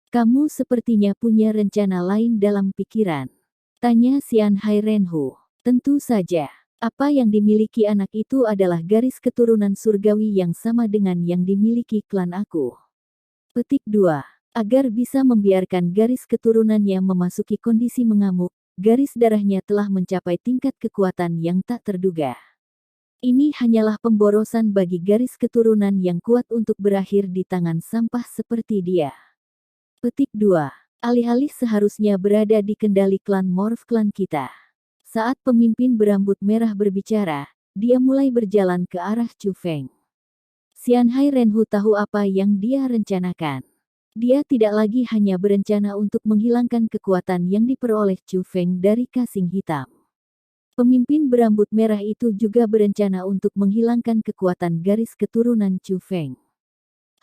Kamu sepertinya punya rencana lain dalam pikiran. Tanya Xianhai Renhu. Tentu saja. Apa yang dimiliki anak itu adalah garis keturunan surgawi yang sama dengan yang dimiliki klan aku. Petik 2. Agar bisa membiarkan garis keturunannya memasuki kondisi mengamuk, garis darahnya telah mencapai tingkat kekuatan yang tak terduga. Ini hanyalah pemborosan bagi garis keturunan yang kuat untuk berakhir di tangan sampah seperti dia. Petik 2. Alih-alih seharusnya berada di kendali klan Morph klan kita. Saat pemimpin berambut merah berbicara, dia mulai berjalan ke arah Chu Feng. Xianhai Renhu tahu apa yang dia rencanakan. Dia tidak lagi hanya berencana untuk menghilangkan kekuatan yang diperoleh Chu Feng dari kasing hitam. Pemimpin berambut merah itu juga berencana untuk menghilangkan kekuatan garis keturunan Chu Feng.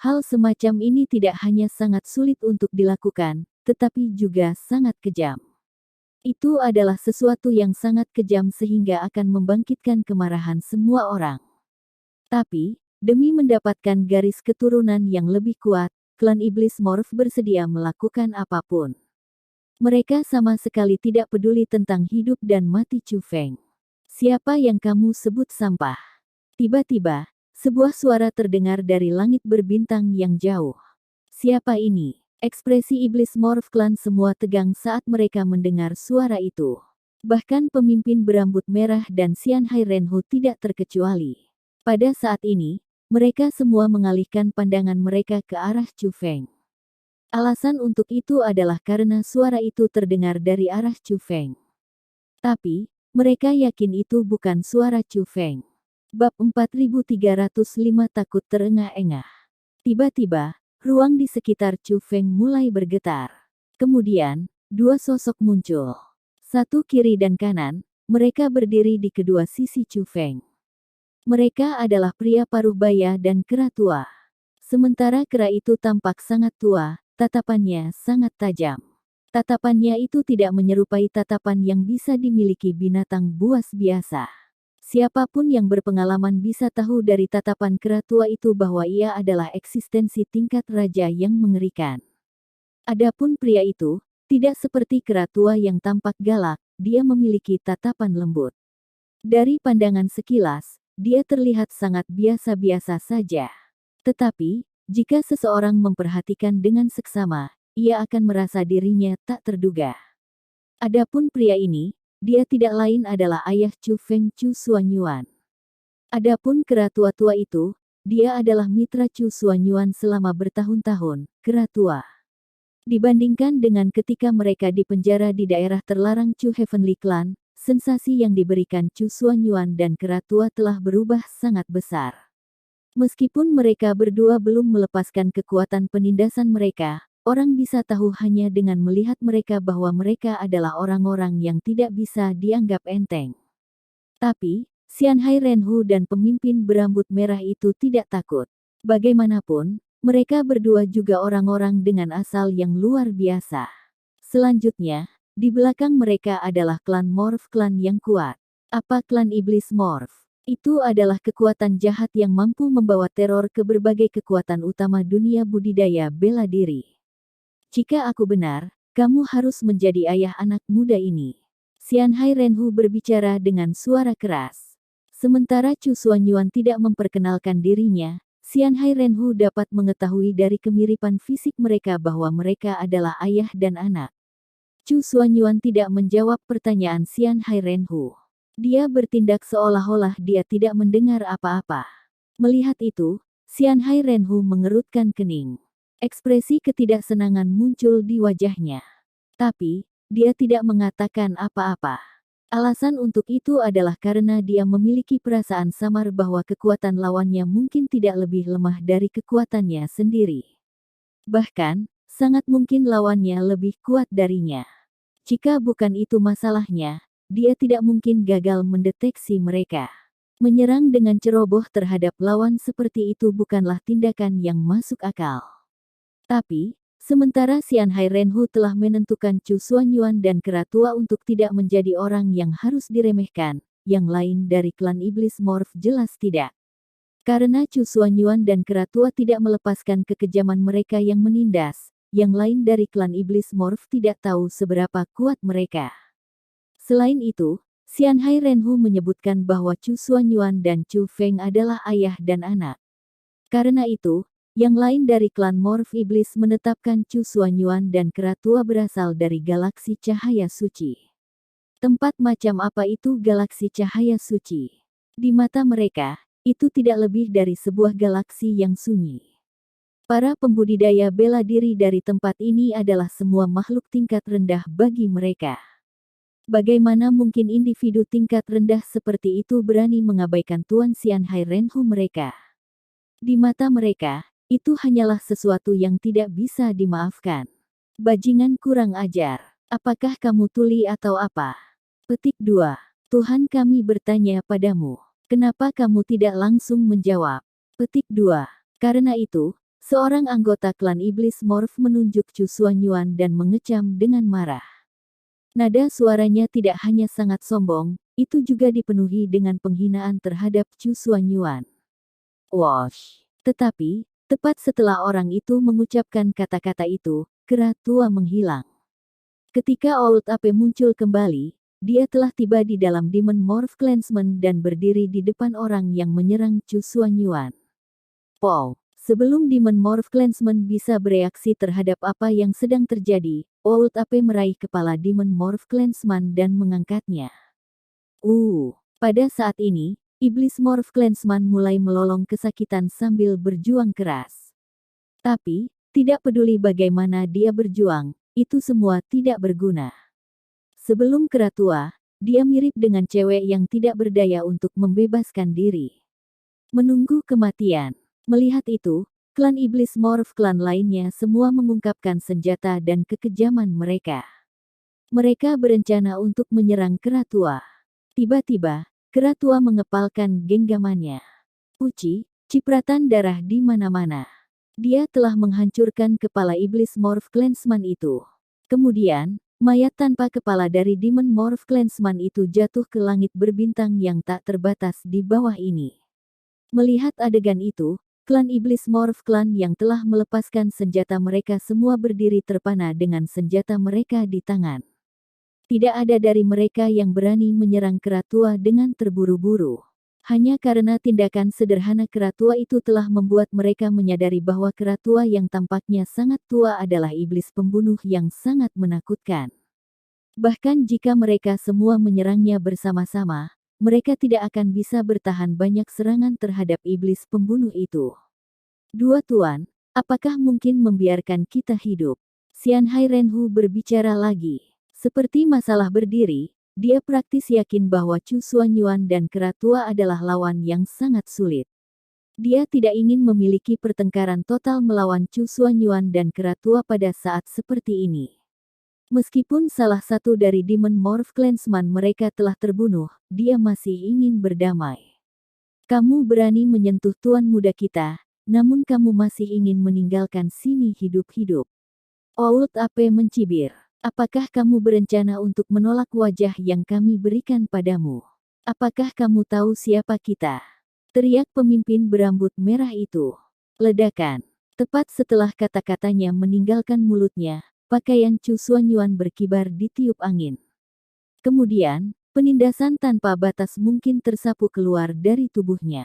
Hal semacam ini tidak hanya sangat sulit untuk dilakukan, tetapi juga sangat kejam. Itu adalah sesuatu yang sangat kejam sehingga akan membangkitkan kemarahan semua orang. Tapi, demi mendapatkan garis keturunan yang lebih kuat, klan Iblis Morph bersedia melakukan apapun. Mereka sama sekali tidak peduli tentang hidup dan mati Chu Feng. Siapa yang kamu sebut sampah? Tiba-tiba, sebuah suara terdengar dari langit berbintang yang jauh. Siapa ini? Ekspresi Iblis Morph klan semua tegang saat mereka mendengar suara itu. Bahkan pemimpin berambut merah dan Xianhai Renhu tidak terkecuali. Pada saat ini, mereka semua mengalihkan pandangan mereka ke arah Chu Feng. Alasan untuk itu adalah karena suara itu terdengar dari arah Chu Feng. Tapi, mereka yakin itu bukan suara Chu Feng. Bab 4305 takut terengah-engah. Tiba-tiba, ruang di sekitar Chu Feng mulai bergetar. Kemudian, dua sosok muncul. Satu kiri dan kanan, mereka berdiri di kedua sisi Chu Feng. Mereka adalah pria paruh baya dan kera tua. Sementara kera itu tampak sangat tua, tatapannya sangat tajam. Tatapannya itu tidak menyerupai tatapan yang bisa dimiliki binatang buas biasa. Siapapun yang berpengalaman bisa tahu dari tatapan kera tua itu bahwa ia adalah eksistensi tingkat raja yang mengerikan. Adapun pria itu, tidak seperti kera tua yang tampak galak, dia memiliki tatapan lembut. Dari pandangan sekilas, dia terlihat sangat biasa-biasa saja. Tetapi, jika seseorang memperhatikan dengan seksama, ia akan merasa dirinya tak terduga. Adapun pria ini, dia tidak lain adalah ayah Chu Feng Chu Xuanyuan. Adapun kera tua-tua itu, dia adalah mitra Chu Xuanyuan selama bertahun-tahun, kera tua. Dibandingkan dengan ketika mereka dipenjara di daerah terlarang Chu Heavenly Clan, sensasi yang diberikan Chu Xuanyuan dan kera tua telah berubah sangat besar. Meskipun mereka berdua belum melepaskan kekuatan penindasan mereka, orang bisa tahu hanya dengan melihat mereka bahwa mereka adalah orang-orang yang tidak bisa dianggap enteng. Tapi, Xianhai Renhu dan pemimpin berambut merah itu tidak takut. Bagaimanapun, mereka berdua juga orang-orang dengan asal yang luar biasa. Selanjutnya, di belakang mereka adalah klan Morph, klan yang kuat. Apa klan Iblis Morph? Itu adalah kekuatan jahat yang mampu membawa teror ke berbagai kekuatan utama dunia budidaya bela diri. Jika aku benar, kamu harus menjadi ayah anak muda ini. Xianhai Renhu berbicara dengan suara keras. Sementara Chu Xuanyuan tidak memperkenalkan dirinya, Xianhai Renhu dapat mengetahui dari kemiripan fisik mereka bahwa mereka adalah ayah dan anak. Chu Xuanyuan tidak menjawab pertanyaan Xianhai Renhu. Dia bertindak seolah-olah dia tidak mendengar apa-apa. Melihat itu, Xianhai Renhu mengerutkan kening. Ekspresi ketidaksenangan muncul di wajahnya. Tapi, dia tidak mengatakan apa-apa. Alasan untuk itu adalah karena dia memiliki perasaan samar bahwa kekuatan lawannya mungkin tidak lebih lemah dari kekuatannya sendiri. Bahkan, sangat mungkin lawannya lebih kuat darinya. Jika bukan itu masalahnya, dia tidak mungkin gagal mendeteksi mereka. Menyerang dengan ceroboh terhadap lawan seperti itu bukanlah tindakan yang masuk akal. Tapi, sementara Xianhai Renhu telah menentukan Chu Xuanyuan dan kera tua untuk tidak menjadi orang yang harus diremehkan, yang lain dari klan Iblis Morph jelas tidak. Karena Chu Xuanyuan dan kera tua tidak melepaskan kekejaman mereka yang menindas, yang lain dari klan Iblis Morph tidak tahu seberapa kuat mereka. Selain itu, Xianhai Renhu menyebutkan bahwa Chu Xuanyuan dan Chu Feng adalah ayah dan anak. Karena itu, yang lain dari klan Morph Iblis menetapkan Chu Xuanyuan dan kera tua berasal dari galaksi cahaya suci. Tempat macam apa itu galaksi cahaya suci? Di mata mereka, itu tidak lebih dari sebuah galaksi yang sunyi. Para pembudidaya bela diri dari tempat ini adalah semua makhluk tingkat rendah bagi mereka. Bagaimana mungkin individu tingkat rendah seperti itu berani mengabaikan Tuan Xianhai Renhu mereka? Di mata mereka, itu hanyalah sesuatu yang tidak bisa dimaafkan. Bajingan kurang ajar. Apakah kamu tuli atau apa? Petik 2. Tuhan kami bertanya padamu. Kenapa kamu tidak langsung menjawab? Petik 2. Karena itu, seorang anggota klan Iblis Morph menunjuk Chu Xuanyuan dan mengecam dengan marah. Nada suaranya tidak hanya sangat sombong, itu juga dipenuhi dengan penghinaan terhadap Chu Xuanyuan. Wosh! Tetapi, tepat setelah orang itu mengucapkan kata-kata itu, kera tua menghilang. Ketika Old Ape muncul kembali, dia telah tiba di dalam Demon Morph Clansman dan berdiri di depan orang yang menyerang Chu Xuanyuan. Pow! Sebelum Demon Morph Clansman bisa bereaksi terhadap apa yang sedang terjadi, Old Ape meraih kepala Demon Morph Clansman dan mengangkatnya. Pada saat ini, Iblis Morph Clansman mulai melolong kesakitan sambil berjuang keras. Tapi, tidak peduli bagaimana dia berjuang, itu semua tidak berguna. Sebelum kera tua, dia mirip dengan cewek yang tidak berdaya untuk membebaskan diri. Menunggu kematian. Melihat itu, klan Iblis Morph klan lainnya semua mengungkapkan senjata dan kekejaman mereka. Mereka berencana untuk menyerang kera tua. Tiba-tiba, kera tua mengepalkan genggamannya. Uci, cipratan darah di mana-mana. Dia telah menghancurkan kepala Iblis Morph Clansman itu. Kemudian, mayat tanpa kepala dari Demon Morph Clansman itu jatuh ke langit berbintang yang tak terbatas di bawah ini. Melihat adegan itu, klan Iblis Morph Clan yang telah melepaskan senjata mereka semua berdiri terpana dengan senjata mereka di tangan. Tidak ada dari mereka yang berani menyerang kera tua dengan terburu-buru. Hanya karena tindakan sederhana kera tua itu telah membuat mereka menyadari bahwa kera tua yang tampaknya sangat tua adalah iblis pembunuh yang sangat menakutkan. Bahkan jika mereka semua menyerangnya bersama-sama, mereka tidak akan bisa bertahan banyak serangan terhadap iblis pembunuh itu. Dua tuan, apakah mungkin membiarkan kita hidup? Xian Hai Renhu berbicara lagi. Seperti masalah berdiri, dia praktis yakin bahwa Chu Xuanyuan dan Keratua adalah lawan yang sangat sulit. Dia tidak ingin memiliki pertengkaran total melawan Chu Xuanyuan dan Keratua pada saat seperti ini. Meskipun salah satu dari Demon Morph Clansman mereka telah terbunuh, dia masih ingin berdamai. Kamu berani menyentuh tuan muda kita, namun kamu masih ingin meninggalkan sini hidup-hidup. Oud Ape mencibir. Apakah kamu berencana untuk menolak wajah yang kami berikan padamu? Apakah kamu tahu siapa kita? Teriak pemimpin berambut merah itu. Ledakan. Tepat setelah kata-katanya meninggalkan mulutnya, pakaian Chu Xuanyuan berkibar di tiup angin. Kemudian, penindasan tanpa batas mungkin tersapu keluar dari tubuhnya.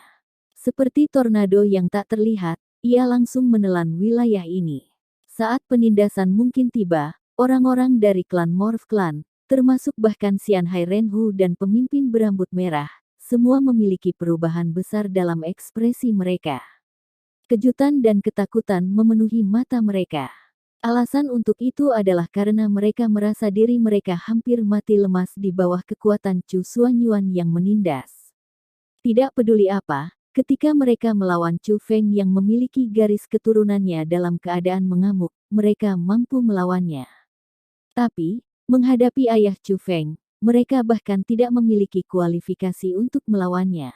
Seperti tornado yang tak terlihat, ia langsung menelan wilayah ini. Saat penindasan mungkin tiba, orang-orang dari klan Morph Clan, termasuk bahkan Xian Hai Renhu dan pemimpin berambut merah, semua memiliki perubahan besar dalam ekspresi mereka. Kejutan dan ketakutan memenuhi mata mereka. Alasan untuk itu adalah karena mereka merasa diri mereka hampir mati lemas di bawah kekuatan Chu Xuanyuan yang menindas. Tidak peduli apa, ketika mereka melawan Chu Feng yang memiliki garis keturunannya dalam keadaan mengamuk, mereka mampu melawannya. Tapi, menghadapi ayah Chu Feng, mereka bahkan tidak memiliki kualifikasi untuk melawannya.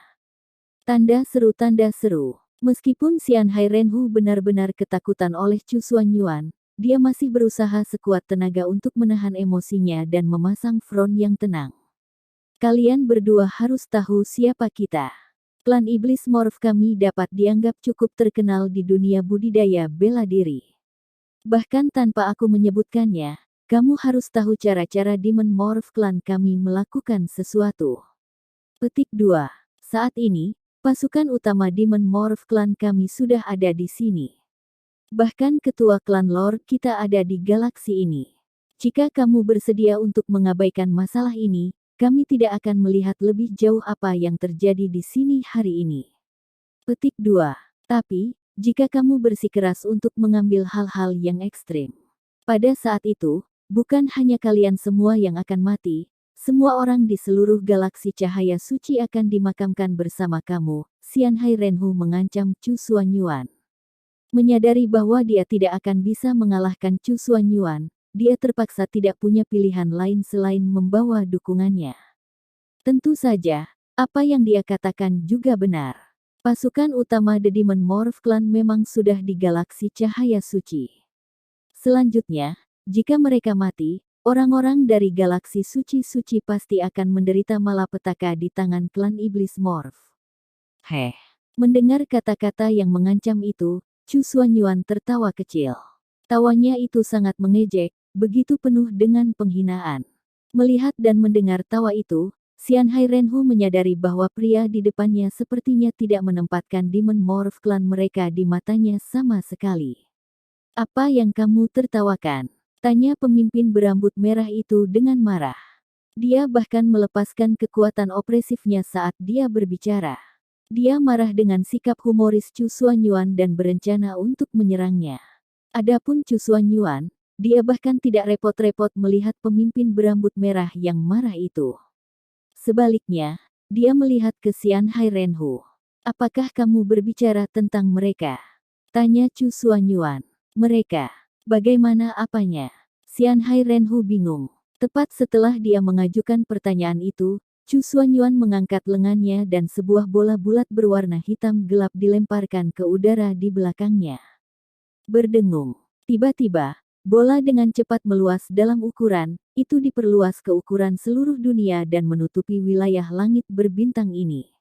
Tanda seru. Meskipun Xian Hai Renhu benar-benar ketakutan oleh Chu Xuanyuan, dia masih berusaha sekuat tenaga untuk menahan emosinya dan memasang front yang tenang. Kalian berdua harus tahu siapa kita. Klan Iblis Morph kami dapat dianggap cukup terkenal di dunia budidaya bela diri. Bahkan tanpa aku menyebutkannya, kamu harus tahu cara-cara Demon Morph Clan kami melakukan sesuatu. Petik 2. Saat ini, pasukan utama Demon Morph Clan kami sudah ada di sini. Bahkan ketua klan Lord kita ada di galaksi ini. Jika kamu bersedia untuk mengabaikan masalah ini, kami tidak akan melihat lebih jauh apa yang terjadi di sini hari ini. Petik 2. Tapi, jika kamu bersikeras untuk mengambil hal-hal yang ekstrim. Pada saat itu, bukan hanya kalian semua yang akan mati, semua orang di seluruh galaksi cahaya suci akan dimakamkan bersama kamu, Xian Hai Renhu mengancam Chu Xuanyuan. Menyadari bahwa dia tidak akan bisa mengalahkan Chu Xuanyuan, dia terpaksa tidak punya pilihan lain selain membawa dukungannya. Tentu saja, apa yang dia katakan juga benar. Pasukan utama The Demon Morph Clan memang sudah di galaksi cahaya suci. Selanjutnya, jika mereka mati, orang-orang dari galaksi suci-suci pasti akan menderita malapetaka di tangan klan Iblis Morph. Mendengar kata-kata yang mengancam itu, Chu Xuanyuan tertawa kecil. Tawanya itu sangat mengejek, begitu penuh dengan penghinaan. Melihat dan mendengar tawa itu, Xian Hai Renhu menyadari bahwa pria di depannya sepertinya tidak menempatkan Demon Morph Clan mereka di matanya sama sekali. Apa yang kamu tertawakan? Tanya pemimpin berambut merah itu dengan marah. Dia bahkan melepaskan kekuatan opresifnya saat dia berbicara. Dia marah dengan sikap humoris Chu Xuanyuan dan berencana untuk menyerangnya. Adapun Chu Xuanyuan, dia bahkan tidak repot-repot melihat pemimpin berambut merah yang marah itu. Sebaliknya, dia melihat ke Xian Hai Renhu. Apakah kamu berbicara tentang mereka? Tanya Chu Xuanyuan. Mereka, bagaimana apanya? Xian Hai Renhu bingung. Tepat setelah dia mengajukan pertanyaan itu, Chu Xuanyuan mengangkat lengannya dan sebuah bola bulat berwarna hitam gelap dilemparkan ke udara di belakangnya. Berdengung. Tiba-tiba, bola dengan cepat meluas dalam ukuran, itu diperluas ke ukuran seluruh dunia dan menutupi wilayah langit berbintang ini.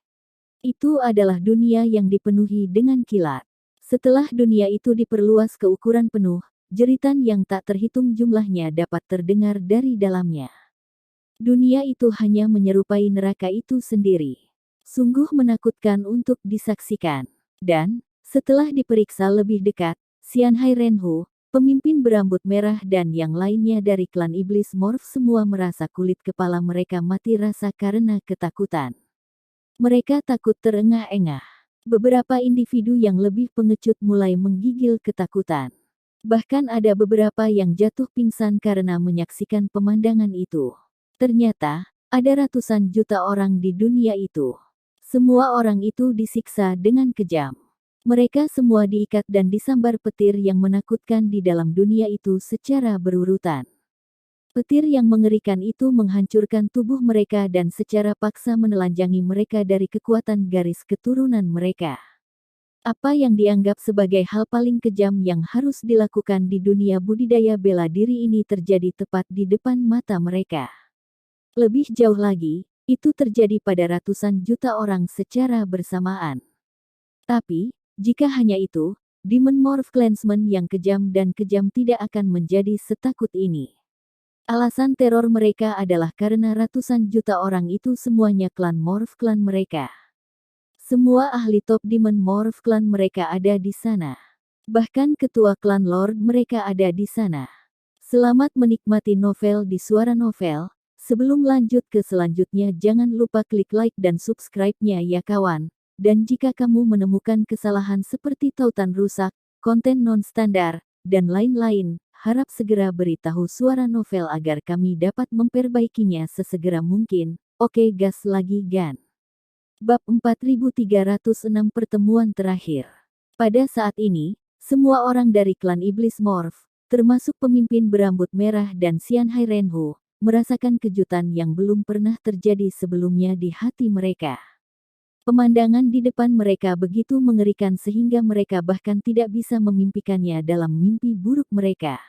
Itu adalah dunia yang dipenuhi dengan kilat. Setelah dunia itu diperluas ke ukuran penuh, jeritan yang tak terhitung jumlahnya dapat terdengar dari dalamnya. Dunia itu hanya menyerupai neraka itu sendiri. Sungguh menakutkan untuk disaksikan. Dan, setelah diperiksa lebih dekat, Xian Hai Renhu, pemimpin berambut merah dan yang lainnya dari klan Iblis Morph semua merasa kulit kepala mereka mati rasa karena ketakutan. Mereka takut terengah-engah. Beberapa individu yang lebih pengecut mulai menggigil ketakutan. Bahkan ada beberapa yang jatuh pingsan karena menyaksikan pemandangan itu. Ternyata, ada ratusan juta orang di dunia itu. Semua orang itu disiksa dengan kejam. Mereka semua diikat dan disambar petir yang menakutkan di dalam dunia itu secara berurutan. Petir yang mengerikan itu menghancurkan tubuh mereka dan secara paksa menelanjangi mereka dari kekuatan garis keturunan mereka. Apa yang dianggap sebagai hal paling kejam yang harus dilakukan di dunia budidaya bela diri ini terjadi tepat di depan mata mereka. Lebih jauh lagi, itu terjadi pada ratusan juta orang secara bersamaan. Tapi, jika hanya itu, Demon Morph Clansmen yang kejam dan kejam tidak akan menjadi setakut ini. Alasan teror mereka adalah karena ratusan juta orang itu semuanya klan Morph klan mereka. Semua ahli top Demon Morph klan mereka ada di sana. Bahkan ketua klan Lord mereka ada di sana. Selamat menikmati novel di Suara Novel. Sebelum lanjut ke selanjutnya jangan lupa klik like dan subscribe-nya ya kawan. Dan jika kamu menemukan kesalahan seperti tautan rusak, konten non-standar, dan lain-lain, harap segera beritahu Suara Novel agar kami dapat memperbaikinya sesegera mungkin. Oke gas lagi Gan. Bab 4306 Pertemuan Terakhir. Pada saat ini, semua orang dari klan Iblis Morph, termasuk pemimpin berambut merah dan Xianhai Renhu, merasakan kejutan yang belum pernah terjadi sebelumnya di hati mereka. Pemandangan di depan mereka begitu mengerikan sehingga mereka bahkan tidak bisa memimpikannya dalam mimpi buruk mereka.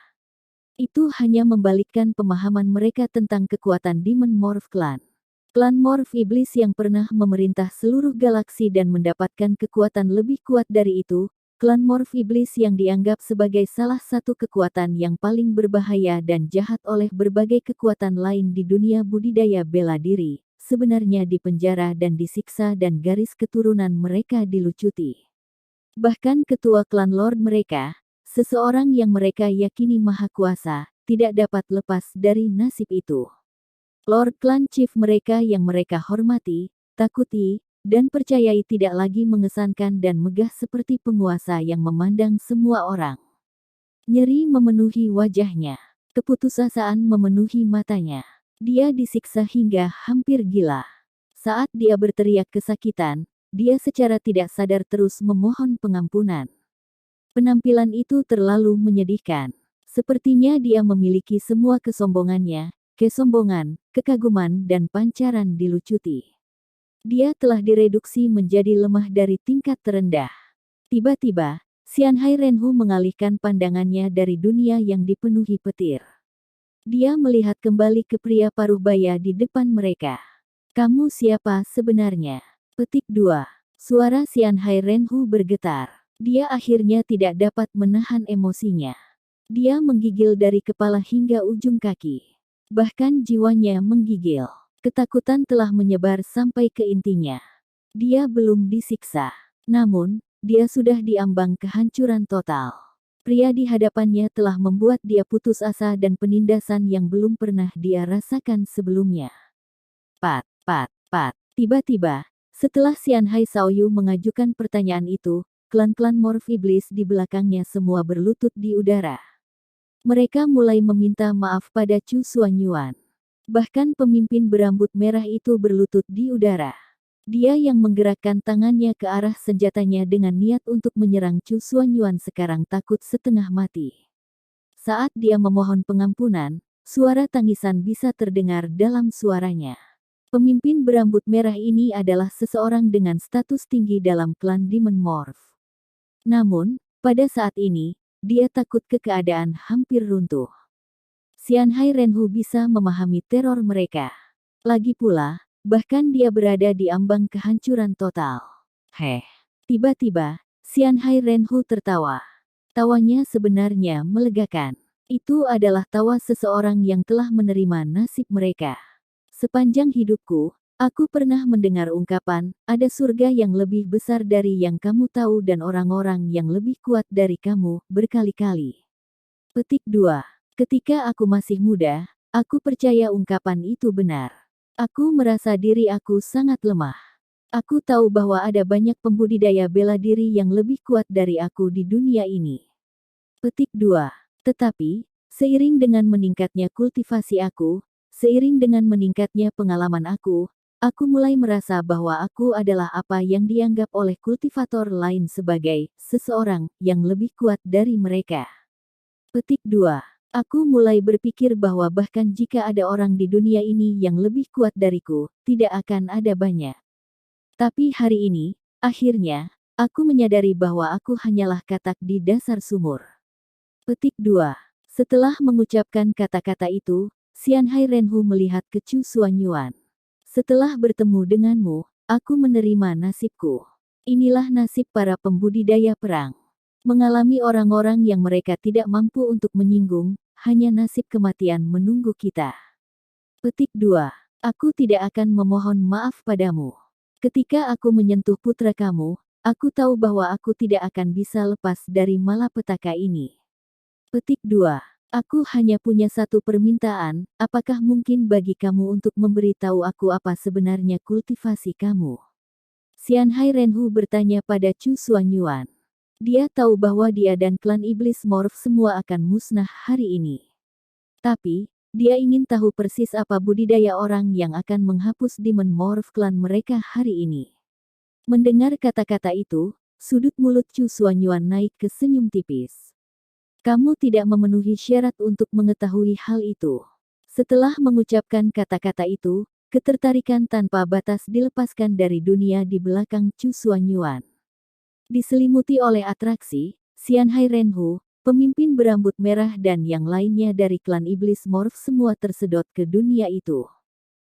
Itu hanya membalikkan pemahaman mereka tentang kekuatan Demon Morph Clan. Klan Morph Iblis yang pernah memerintah seluruh galaksi dan mendapatkan kekuatan lebih kuat dari itu, klan Morph Iblis yang dianggap sebagai salah satu kekuatan yang paling berbahaya dan jahat oleh berbagai kekuatan lain di dunia budidaya bela diri, sebenarnya dipenjara dan disiksa dan garis keturunan mereka dilucuti. Bahkan ketua klan Lord mereka, seseorang yang mereka yakini maha kuasa, tidak dapat lepas dari nasib itu. Lord Clan Chief mereka yang mereka hormati, takuti, dan percayai tidak lagi mengesankan dan megah seperti penguasa yang memandang semua orang. Nyeri memenuhi wajahnya. Keputusasaan memenuhi matanya. Dia disiksa hingga hampir gila. Saat dia berteriak kesakitan, dia secara tidak sadar terus memohon pengampunan. Penampilan itu terlalu menyedihkan. Sepertinya dia memiliki semua kesombongannya, kesombongan, kekaguman dan pancaran dilucuti. Dia telah direduksi menjadi lemah dari tingkat terendah. Tiba-tiba, Xianhai Renhu mengalihkan pandangannya dari dunia yang dipenuhi petir. Dia melihat kembali ke pria paruh baya di depan mereka. Kamu siapa sebenarnya? Petik 2. Suara Xianhai Renhu bergetar. Dia akhirnya tidak dapat menahan emosinya. Dia menggigil dari kepala hingga ujung kaki. Bahkan jiwanya menggigil. Ketakutan telah menyebar sampai ke intinya. Dia belum disiksa. Namun, dia sudah diambang kehancuran total. Pria di hadapannya telah membuat dia putus asa dan penindasan yang belum pernah dia rasakan sebelumnya. Pat, pat, pat. Tiba-tiba, setelah Xianhai Shaoyu mengajukan pertanyaan itu, klan-klan Morph Iblis di belakangnya semua berlutut di udara. Mereka mulai meminta maaf pada Chu Xuanyuan. Bahkan pemimpin berambut merah itu berlutut di udara. Dia yang menggerakkan tangannya ke arah senjatanya dengan niat untuk menyerang Chu Xuanyuan sekarang takut setengah mati. Saat dia memohon pengampunan, suara tangisan bisa terdengar dalam suaranya. Pemimpin berambut merah ini adalah seseorang dengan status tinggi dalam klan Demon Morph. Namun, pada saat ini, dia takut ke keadaan hampir runtuh. Xianhai Renhu bisa memahami teror mereka. Lagi pula, bahkan dia berada di ambang kehancuran total. Tiba-tiba, Xianhai Renhu tertawa. Tawanya sebenarnya melegakan. Itu adalah tawa seseorang yang telah menerima nasib mereka. Sepanjang hidupku, aku pernah mendengar ungkapan, ada surga yang lebih besar dari yang kamu tahu dan orang-orang yang lebih kuat dari kamu, berkali-kali. Petik 2. Ketika aku masih muda, aku percaya ungkapan itu benar. Aku merasa diri aku sangat lemah. Aku tahu bahwa ada banyak pembudidaya bela diri yang lebih kuat dari aku di dunia ini. Petik 2. Tetapi, seiring dengan meningkatnya kultivasi aku, seiring dengan meningkatnya pengalaman aku mulai merasa bahwa aku adalah apa yang dianggap oleh kultivator lain sebagai seseorang yang lebih kuat dari mereka. Petik 2. Aku mulai berpikir bahwa bahkan jika ada orang di dunia ini yang lebih kuat dariku, tidak akan ada banyak. Tapi hari ini, akhirnya, aku menyadari bahwa aku hanyalah katak di dasar sumur. Petik 2. Setelah mengucapkan kata-kata itu, Xianhai Renhu melihat ke Chu Xuanyuan. Setelah bertemu denganmu, aku menerima nasibku. Inilah nasib para pembudidaya perang. Mengalami orang-orang yang mereka tidak mampu untuk menyinggung, hanya nasib kematian menunggu kita. Petik 2. Aku tidak akan memohon maaf padamu. Ketika aku menyentuh putra kamu, aku tahu bahwa aku tidak akan bisa lepas dari malapetaka ini. Petik 2. Aku hanya punya satu permintaan, apakah mungkin bagi kamu untuk memberitahu aku apa sebenarnya kultivasi kamu? Xianhai Renhu bertanya pada Chu Xuanyuan. Dia tahu bahwa dia dan klan iblis morph semua akan musnah hari ini. Tapi, dia ingin tahu persis apa budidaya orang yang akan menghapus demon morph klan mereka hari ini. Mendengar kata-kata itu, sudut mulut Chu Xuanyuan naik ke senyum tipis. Kamu tidak memenuhi syarat untuk mengetahui hal itu. Setelah mengucapkan kata-kata itu, ketertarikan tanpa batas dilepaskan dari dunia di belakang Chu Xuanyuan. Diselimuti oleh atraksi, Xianhai Renhu, pemimpin berambut merah dan yang lainnya dari klan iblis morph semua tersedot ke dunia itu.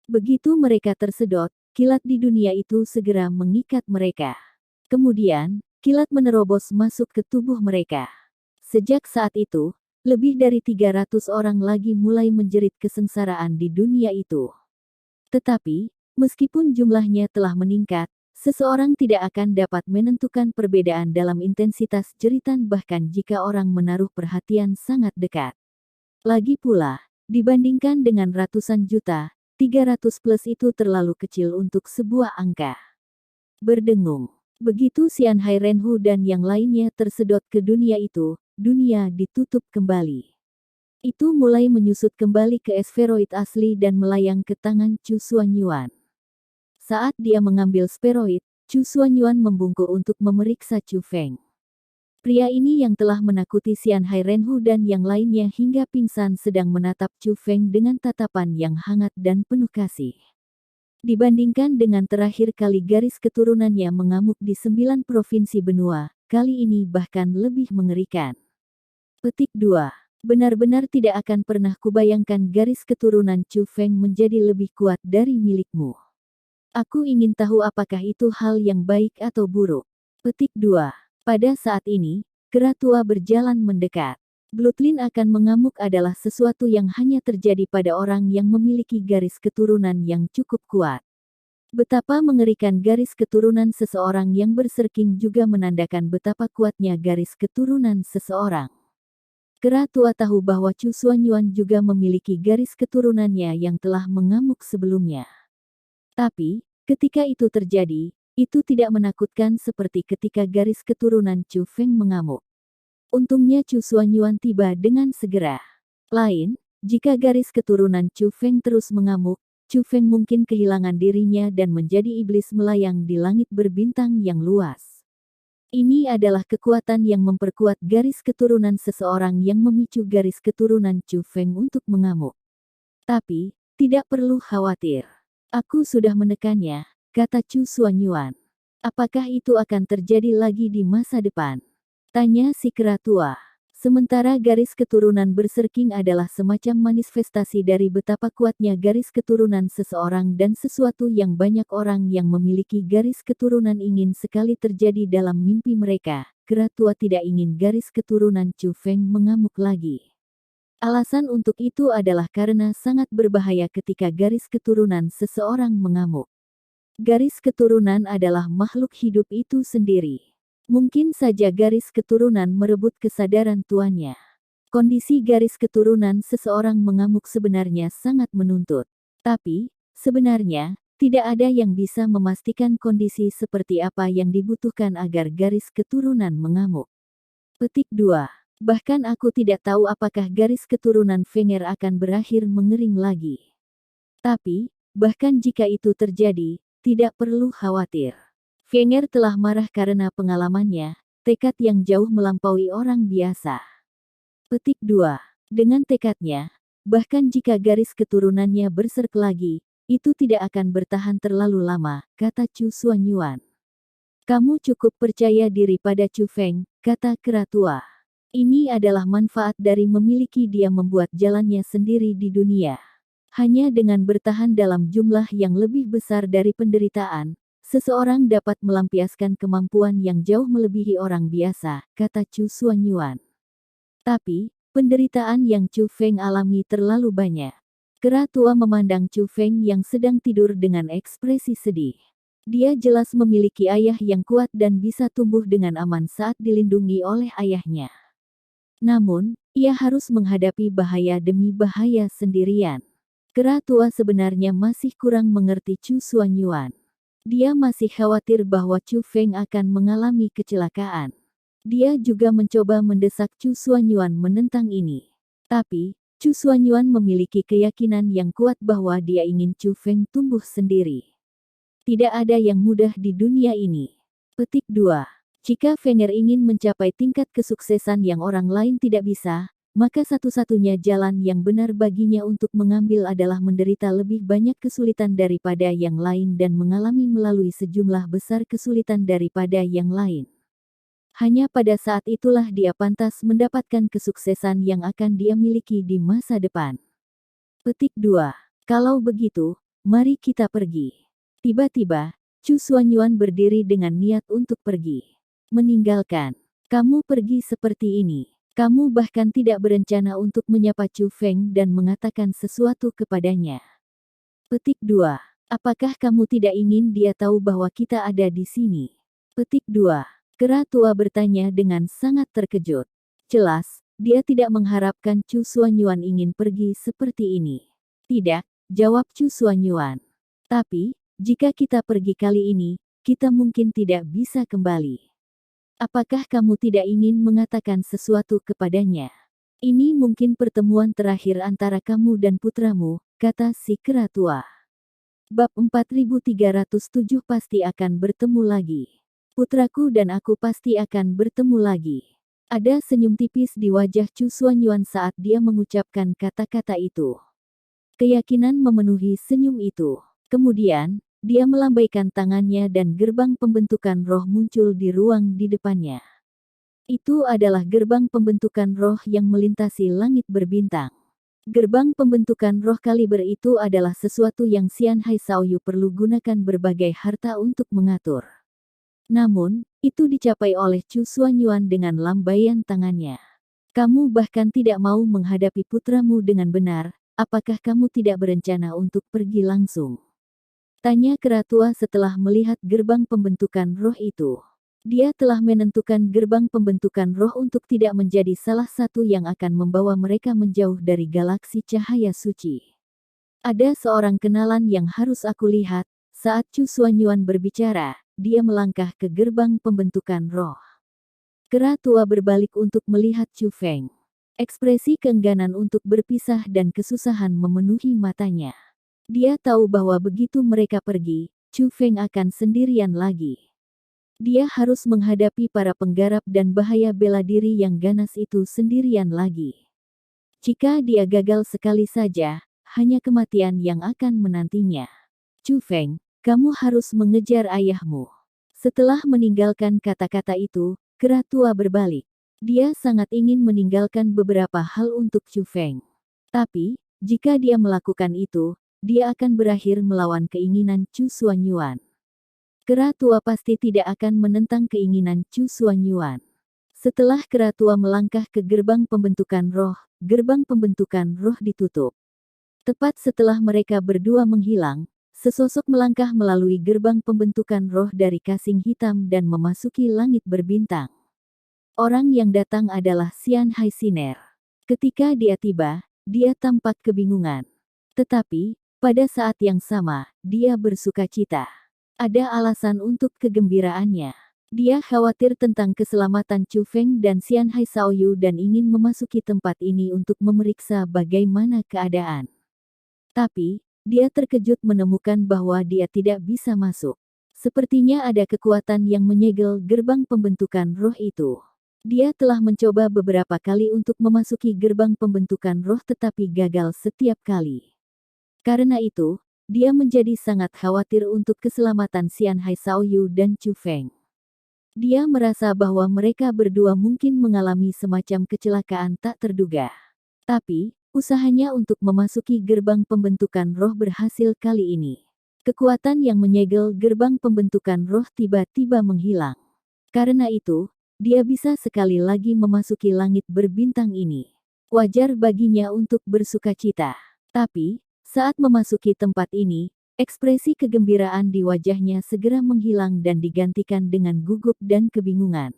Begitu mereka tersedot, kilat di dunia itu segera mengikat mereka. Kemudian, kilat menerobos masuk ke tubuh mereka. Sejak saat itu, lebih dari 300 orang lagi mulai menjerit kesengsaraan di dunia itu. Tetapi, meskipun jumlahnya telah meningkat, seseorang tidak akan dapat menentukan perbedaan dalam intensitas jeritan bahkan jika orang menaruh perhatian sangat dekat. Lagi pula, dibandingkan dengan ratusan juta, 300 plus itu terlalu kecil untuk sebuah angka. Berdengung. Begitu Xianhai Renhu dan yang lainnya tersedot ke dunia itu, dunia ditutup kembali. Itu mulai menyusut kembali ke esferoid asli dan melayang ke tangan Chu Xuanyuan. Saat dia mengambil sferoid, Chu Xuanyuan membungkuk untuk memeriksa Chu Feng. Pria ini yang telah menakuti Xianhai Renhu dan yang lainnya hingga pingsan sedang menatap Chu Feng dengan tatapan yang hangat dan penuh kasih. Dibandingkan dengan terakhir kali garis keturunannya mengamuk di 9 provinsi benua, kali ini bahkan lebih mengerikan. Petik 2. Benar-benar tidak akan pernah kubayangkan garis keturunan Chu Feng menjadi lebih kuat dari milikmu. Aku ingin tahu apakah itu hal yang baik atau buruk. Petik 2. Pada saat ini, kera tua berjalan mendekat. Bloodline akan mengamuk adalah sesuatu yang hanya terjadi pada orang yang memiliki garis keturunan yang cukup kuat. Betapa mengerikan garis keturunan seseorang yang berserking juga menandakan betapa kuatnya garis keturunan seseorang. Kera tua tahu bahwa Chu Xuanyuan juga memiliki garis keturunannya yang telah mengamuk sebelumnya. Tapi, ketika itu terjadi, itu tidak menakutkan seperti ketika garis keturunan Chu Feng mengamuk. Untungnya Chu Xuanyuan tiba dengan segera. Lain, jika garis keturunan Chu Feng terus mengamuk, Chu Feng mungkin kehilangan dirinya dan menjadi iblis melayang di langit berbintang yang luas. Ini adalah kekuatan yang memperkuat garis keturunan seseorang yang memicu garis keturunan Chu Feng untuk mengamuk. Tapi, tidak perlu khawatir. Aku sudah menekannya, kata Chu Xuanyuan. Apakah itu akan terjadi lagi di masa depan? Tanya si kera tua. Sementara garis keturunan berserking adalah semacam manifestasi dari betapa kuatnya garis keturunan seseorang dan sesuatu yang banyak orang yang memiliki garis keturunan ingin sekali terjadi dalam mimpi mereka, kera tua tidak ingin garis keturunan Chu Feng mengamuk lagi. Alasan untuk itu adalah karena sangat berbahaya ketika garis keturunan seseorang mengamuk. Garis keturunan adalah makhluk hidup itu sendiri. Mungkin saja garis keturunan merebut kesadaran tuannya. Kondisi garis keturunan seseorang mengamuk sebenarnya sangat menuntut. Tapi, sebenarnya, Tidak ada yang bisa memastikan kondisi seperti apa yang dibutuhkan agar garis keturunan mengamuk. Petik 2. Bahkan aku tidak tahu apakah garis keturunan Wenger akan berakhir mengering lagi. Tapi, bahkan jika itu terjadi, tidak perlu khawatir. Wenger telah marah karena pengalamannya, tekad yang jauh melampaui orang biasa. Petik 2. Dengan tekadnya, bahkan jika garis keturunannya berserk lagi, itu tidak akan bertahan terlalu lama, kata Chu Xuanyuan. Kamu cukup percaya diri pada Chu Feng, kata kera tua. Ini adalah manfaat dari memiliki dia membuat jalannya sendiri di dunia. Hanya dengan bertahan dalam jumlah yang lebih besar dari penderitaan, seseorang dapat melampiaskan kemampuan yang jauh melebihi orang biasa, kata Chu Xuanyuan. Tapi, penderitaan yang Chu Feng alami terlalu banyak. Kera tua memandang Chu Feng yang sedang tidur dengan ekspresi sedih. Dia jelas memiliki ayah yang kuat dan bisa tumbuh dengan aman saat dilindungi oleh ayahnya. Namun, ia harus menghadapi bahaya demi bahaya sendirian. Kera tua sebenarnya masih kurang mengerti Chu Xuanyuan. Dia masih khawatir bahwa Chu Feng akan mengalami kecelakaan. Dia juga mencoba mendesak Chu Xuanyuan menentang ini. Tapi, Chu Xuanyuan memiliki keyakinan yang kuat bahwa dia ingin Chu Feng tumbuh sendiri. Tidak ada yang mudah di dunia ini. Petik 2. Jika Wenger ingin mencapai tingkat kesuksesan yang orang lain tidak bisa, maka satu-satunya jalan yang benar baginya untuk mengambil adalah menderita lebih banyak kesulitan daripada yang lain dan mengalami melalui sejumlah besar kesulitan daripada yang lain. Hanya pada saat itulah dia pantas mendapatkan kesuksesan yang akan dia miliki di masa depan. Petik 2. Kalau begitu, mari kita pergi. Tiba-tiba, Chu Xuanyuan berdiri dengan niat untuk pergi. Meninggalkan. Kamu pergi seperti ini. Kamu bahkan tidak berencana untuk menyapa Chu Feng dan mengatakan sesuatu kepadanya. Petik 2. Apakah kamu tidak ingin dia tahu bahwa kita ada di sini? Petik 2. Kera tua bertanya dengan sangat terkejut. Jelas, dia tidak mengharapkan Chu Xuanyuan ingin pergi seperti ini. Tidak, jawab Chu Xuanyuan. Tapi, jika kita pergi kali ini, kita mungkin tidak bisa kembali. Apakah kamu tidak ingin mengatakan sesuatu kepadanya? Ini mungkin pertemuan terakhir antara kamu dan putramu, kata si kera tua. Bab 4307 pasti akan bertemu lagi. Putraku dan aku pasti akan bertemu lagi. Ada senyum tipis di wajah Chu Xuanyuan saat dia mengucapkan kata-kata itu. Keyakinan memenuhi senyum itu. Kemudian, dia melambaikan tangannya dan gerbang pembentukan roh muncul di ruang di depannya. Itu adalah gerbang pembentukan roh yang melintasi langit berbintang. Gerbang pembentukan roh kaliber itu adalah sesuatu yang Xian Hai Shaoyu perlu gunakan berbagai harta untuk mengatur. Namun, itu dicapai oleh Chu Xuanyuan dengan lambaian tangannya. Kamu bahkan tidak mau menghadapi putramu dengan benar, apakah kamu tidak berencana untuk pergi langsung? Tanya kera tua setelah melihat gerbang pembentukan roh itu. Dia telah menentukan gerbang pembentukan roh untuk tidak menjadi salah satu yang akan membawa mereka menjauh dari galaksi cahaya suci. Ada seorang kenalan yang harus aku lihat. Saat Chu Xuanyuan berbicara, dia melangkah ke gerbang pembentukan roh. Kera tua berbalik untuk melihat Chu Feng. Ekspresi keengganan untuk berpisah dan kesusahan memenuhi matanya. Dia tahu bahwa begitu mereka pergi, Chu Feng akan sendirian lagi. Dia harus menghadapi para penggarap dan bahaya bela diri yang ganas itu sendirian lagi. Jika dia gagal sekali saja, hanya kematian yang akan menantinya. Chu Feng, kamu harus mengejar ayahmu. Setelah meninggalkan kata-kata itu, kera tua berbalik. Dia sangat ingin meninggalkan beberapa hal untuk Chu Feng. Tapi, jika dia melakukan itu, dia akan berakhir melawan keinginan Chu Xuanyuan. Kera tua pasti tidak akan menentang keinginan Chu Xuanyuan. Setelah kera tua melangkah ke gerbang pembentukan roh ditutup. Tepat setelah mereka berdua menghilang, sesosok melangkah melalui gerbang pembentukan roh dari kasing hitam dan memasuki langit berbintang. Orang yang datang adalah Xian Hai Siner. Ketika dia tiba, dia tampak kebingungan. Tetapi, Pada saat yang sama, dia bersukacita. Ada alasan untuk kegembiraannya. Dia khawatir tentang keselamatan Chu Feng dan Xian Hai Shaoyu dan ingin memasuki tempat ini untuk memeriksa bagaimana keadaan. Tapi, dia terkejut menemukan bahwa dia tidak bisa masuk. Sepertinya ada kekuatan yang menyegel gerbang pembentukan roh itu. Dia telah mencoba beberapa kali untuk memasuki gerbang pembentukan roh tetapi gagal setiap kali. Karena itu, dia menjadi sangat khawatir untuk keselamatan Xian Hai Shaoyu dan Chu Feng. Dia merasa bahwa mereka berdua mungkin mengalami semacam kecelakaan tak terduga. Tapi, usahanya untuk memasuki gerbang pembentukan roh berhasil kali ini. Kekuatan yang menyegel gerbang pembentukan roh tiba-tiba menghilang. Karena itu, dia bisa sekali lagi memasuki langit berbintang ini. Wajar baginya untuk bersukacita. Tapi, saat memasuki tempat ini, ekspresi kegembiraan di wajahnya segera menghilang dan digantikan dengan gugup dan kebingungan.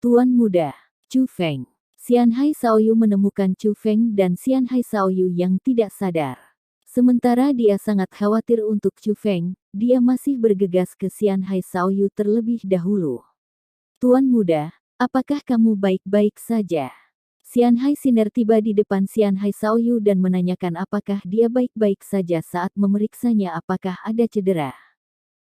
Tuan muda, Chu Feng. Xian Hai Shaoyu menemukan Chu Feng dan Xian Hai Shaoyu yang tidak sadar. Sementara dia sangat khawatir untuk Chu Feng, dia masih bergegas ke Xian Hai Shaoyu terlebih dahulu. Tuan muda, apakah kamu baik-baik saja? Xian Hai Siner tiba di depan Xian Hai Shaoyu dan menanyakan apakah dia baik-baik saja saat memeriksanya apakah ada cedera.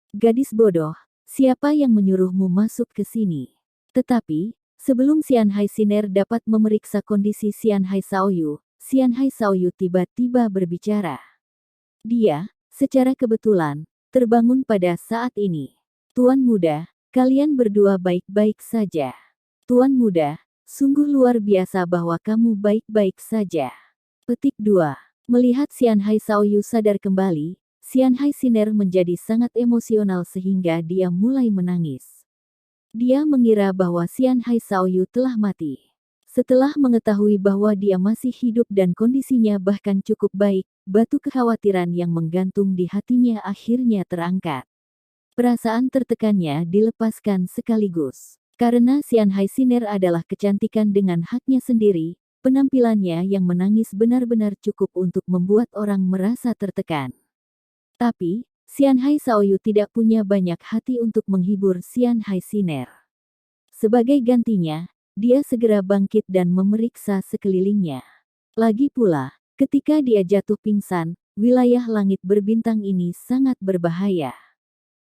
Gadis bodoh, siapa yang menyuruhmu masuk ke sini? Tetapi, sebelum Xian Hai Siner dapat memeriksa kondisi Xian Hai Shaoyu, Xian Hai Shaoyu tiba-tiba berbicara. Dia, secara kebetulan, terbangun pada saat ini. Tuan muda, kalian berdua baik-baik saja. Tuan muda, sungguh luar biasa bahwa kamu baik-baik saja. Petik 2. Melihat Xian Hai Shaoyu sadar kembali, Xian Hai Siner menjadi sangat emosional sehingga dia mulai menangis. Dia mengira bahwa Xian Hai Shaoyu telah mati. Setelah mengetahui bahwa dia masih hidup dan kondisinya bahkan cukup baik, batu kekhawatiran yang menggantung di hatinya akhirnya terangkat. Perasaan tertekannya dilepaskan sekaligus. Karena Xian Hai Siner adalah kecantikan dengan haknya sendiri, penampilannya yang menangis benar-benar cukup untuk membuat orang merasa tertekan. Tapi, Xian Hai Shaoyu tidak punya banyak hati untuk menghibur Xian Hai Siner. Sebagai gantinya, dia segera bangkit dan memeriksa sekelilingnya. Lagi pula, ketika dia jatuh pingsan, wilayah langit berbintang ini sangat berbahaya.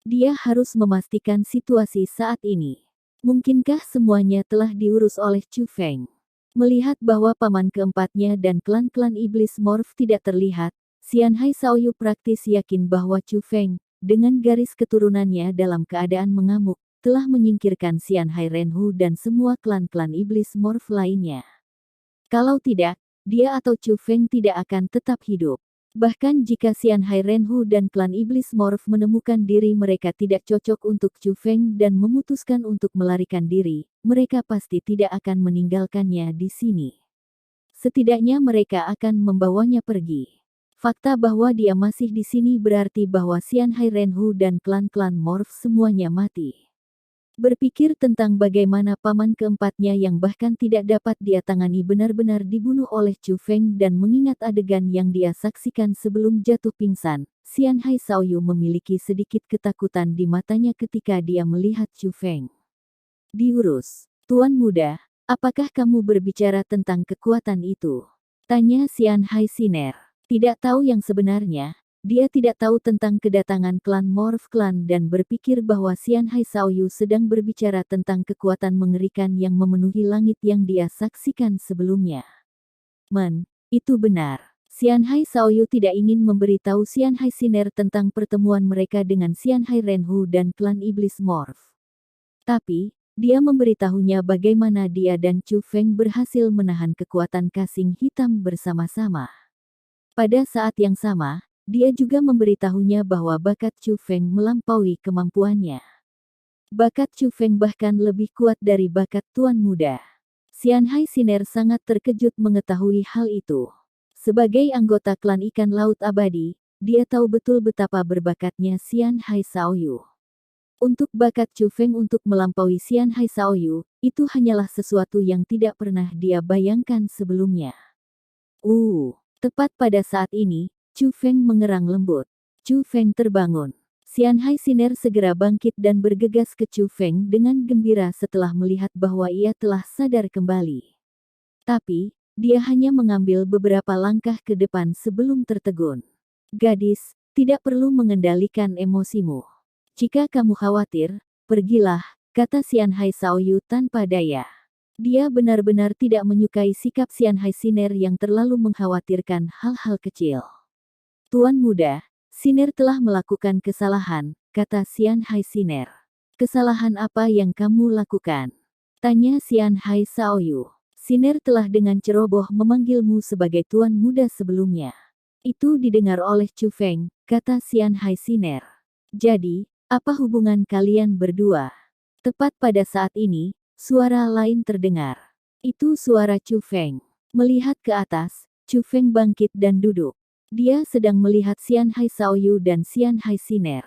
Dia harus memastikan situasi saat ini. Mungkinkah semuanya telah diurus oleh Chu Feng? Melihat bahwa paman keempatnya dan klan-klan iblis morph tidak terlihat, Xian Hai Shaoyu praktis yakin bahwa Chu Feng, dengan garis keturunannya dalam keadaan mengamuk, telah menyingkirkan Xian Hai Renhu dan semua klan-klan iblis morph lainnya. Kalau tidak, dia atau Chu Feng tidak akan tetap hidup. Bahkan jika Xian Hai Renhu dan klan iblis morph menemukan diri mereka tidak cocok untuk Chu Feng dan memutuskan untuk melarikan diri, mereka pasti tidak akan meninggalkannya di sini. Setidaknya mereka akan membawanya pergi. Fakta bahwa dia masih di sini berarti bahwa Xian Hai Renhu dan klan-klan morph semuanya mati. Berpikir tentang bagaimana paman keempatnya yang bahkan tidak dapat dia tangani benar-benar dibunuh oleh Chu Feng dan mengingat adegan yang dia saksikan sebelum jatuh pingsan, Xian Hai Shaoyu memiliki sedikit ketakutan di matanya ketika dia melihat Chu Feng. Diurus. Tuan muda, apakah kamu berbicara tentang kekuatan itu? Tanya Xian Hai Siner. Tidak tahu yang sebenarnya. Dia tidak tahu tentang kedatangan klan Morph Clan dan berpikir bahwa Xian Hai Shaoyu sedang berbicara tentang kekuatan mengerikan yang memenuhi langit yang dia saksikan sebelumnya. Itu benar. Xian Hai Shaoyu tidak ingin memberitahu Xian Hai Siner tentang pertemuan mereka dengan Xian Hai Renhu dan klan Iblis Morph. Tapi, dia memberitahunya bagaimana dia dan Chu Feng berhasil menahan kekuatan kasing hitam bersama-sama. Pada saat yang sama, dia juga memberitahunya bahwa bakat Chu Feng melampaui kemampuannya. Bakat Chu Feng bahkan lebih kuat dari bakat Tuan Muda. Xian Hai Siner sangat terkejut mengetahui hal itu. Sebagai anggota klan ikan laut abadi, dia tahu betul betapa berbakatnya Xian Hai Shaoyu. Untuk bakat Chu Feng untuk melampaui Xian Hai Shaoyu, itu hanyalah sesuatu yang tidak pernah dia bayangkan sebelumnya. Tepat pada saat ini, Chu Feng mengerang lembut. Chu Feng terbangun. Xian Hai Siner segera bangkit dan bergegas ke Chu Feng dengan gembira setelah melihat bahwa ia telah sadar kembali. Tapi, dia hanya mengambil beberapa langkah ke depan sebelum tertegun. Gadis, tidak perlu mengendalikan emosimu. Jika kamu khawatir, pergilah, kata Xian Hai Shaoyu tanpa daya. Dia benar-benar tidak menyukai sikap Xian Hai Siner yang terlalu mengkhawatirkan hal-hal kecil. Tuan muda, Siner telah melakukan kesalahan, kata Xian Hai Siner. Kesalahan apa yang kamu lakukan? Tanya Xian Hai Shaoyu. Siner telah dengan ceroboh memanggilmu sebagai tuan muda sebelumnya. Itu didengar oleh Chu Feng, kata Xian Hai Siner. Jadi, apa hubungan kalian berdua? Tepat pada saat ini, suara lain terdengar. Itu suara Chu Feng. Melihat ke atas, Chu Feng bangkit dan duduk. Dia sedang melihat Xian Hai Shaoyu dan Xian Hai Siner.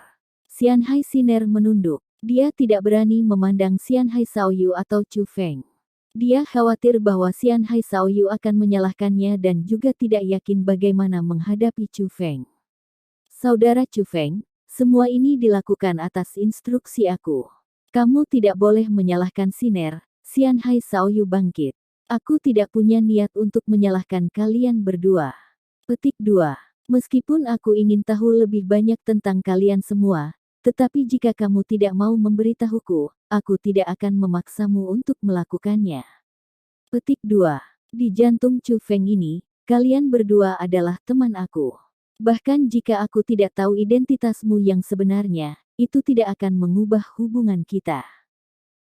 Xian Hai Siner menunduk. Dia tidak berani memandang Xian Hai Shaoyu atau Chu Feng. Dia khawatir bahwa Xian Hai Shaoyu akan menyalahkannya dan juga tidak yakin bagaimana menghadapi Chu Feng. Saudara Chu Feng, semua ini dilakukan atas instruksi aku. Kamu tidak boleh menyalahkan Siner. Xian Hai Shaoyu bangkit. Aku tidak punya niat untuk menyalahkan kalian berdua. Petik 2. Meskipun aku ingin tahu lebih banyak tentang kalian semua, tetapi jika kamu tidak mau memberitahuku, aku tidak akan memaksamu untuk melakukannya. Petik 2. Di jantung Chu Feng ini, kalian berdua adalah teman aku. Bahkan jika aku tidak tahu identitasmu yang sebenarnya, itu tidak akan mengubah hubungan kita.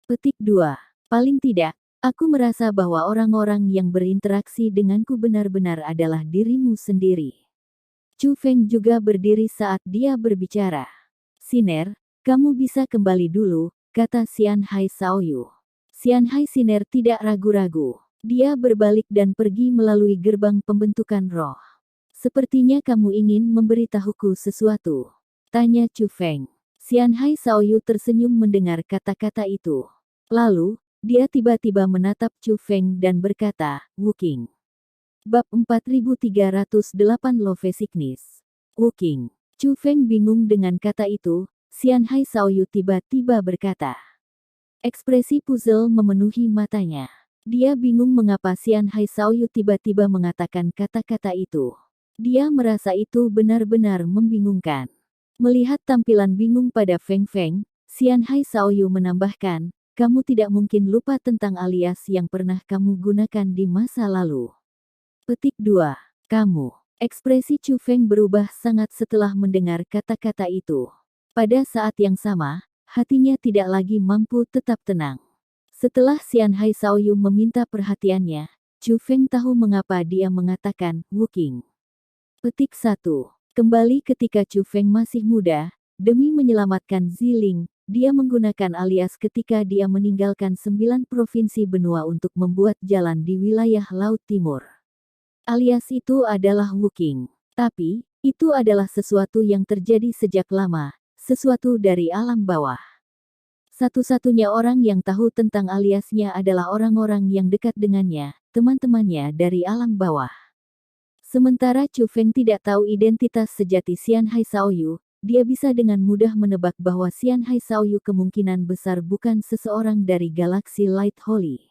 Petik 2. Paling tidak, aku merasa bahwa orang-orang yang berinteraksi denganku benar-benar adalah dirimu sendiri. Chu Feng juga berdiri saat dia berbicara. Siner, kamu bisa kembali dulu, kata Xian Hai Shaoyu. Xian Hai Siner tidak ragu-ragu. Dia berbalik dan pergi melalui gerbang pembentukan roh. Sepertinya kamu ingin memberitahuku sesuatu. Tanya Chu Feng. Xian Hai Shaoyu tersenyum mendengar kata-kata itu. Lalu, dia tiba-tiba menatap Chu Feng dan berkata, Wuking. Bab 4308 Love Sickness. Wuking. Chu Feng bingung dengan kata itu. Xian Hai Shaoyu tiba-tiba berkata. Ekspresi puzzle memenuhi matanya. Dia bingung mengapa Xian Hai Shaoyu tiba-tiba mengatakan kata-kata itu. Dia merasa itu benar-benar membingungkan. Melihat tampilan bingung pada Feng Feng, Xian Hai Shaoyu menambahkan, kamu tidak mungkin lupa tentang alias yang pernah kamu gunakan di masa lalu. Petik 2. Kamu. Ekspresi Chu Feng berubah sangat setelah mendengar kata-kata itu. Pada saat yang sama, hatinya tidak lagi mampu tetap tenang. Setelah Xian Hai Shaoyu meminta perhatiannya, Chu Feng tahu mengapa dia mengatakan, Wuking. Petik 1. Kembali ketika Chu Feng masih muda, demi menyelamatkan Ziling, dia menggunakan alias ketika dia meninggalkan 9 provinsi benua untuk membuat jalan di wilayah Laut Timur. Alias itu adalah Wuking. Tapi, itu adalah sesuatu yang terjadi sejak lama, sesuatu dari alam bawah. Satu-satunya orang yang tahu tentang aliasnya adalah orang-orang yang dekat dengannya, teman-temannya dari alam bawah. Sementara Chu Feng tidak tahu identitas sejati Xian Hai Shaoyu, dia bisa dengan mudah menebak bahwa Xian Hai Shaoyu kemungkinan besar bukan seseorang dari galaksi Light Holy.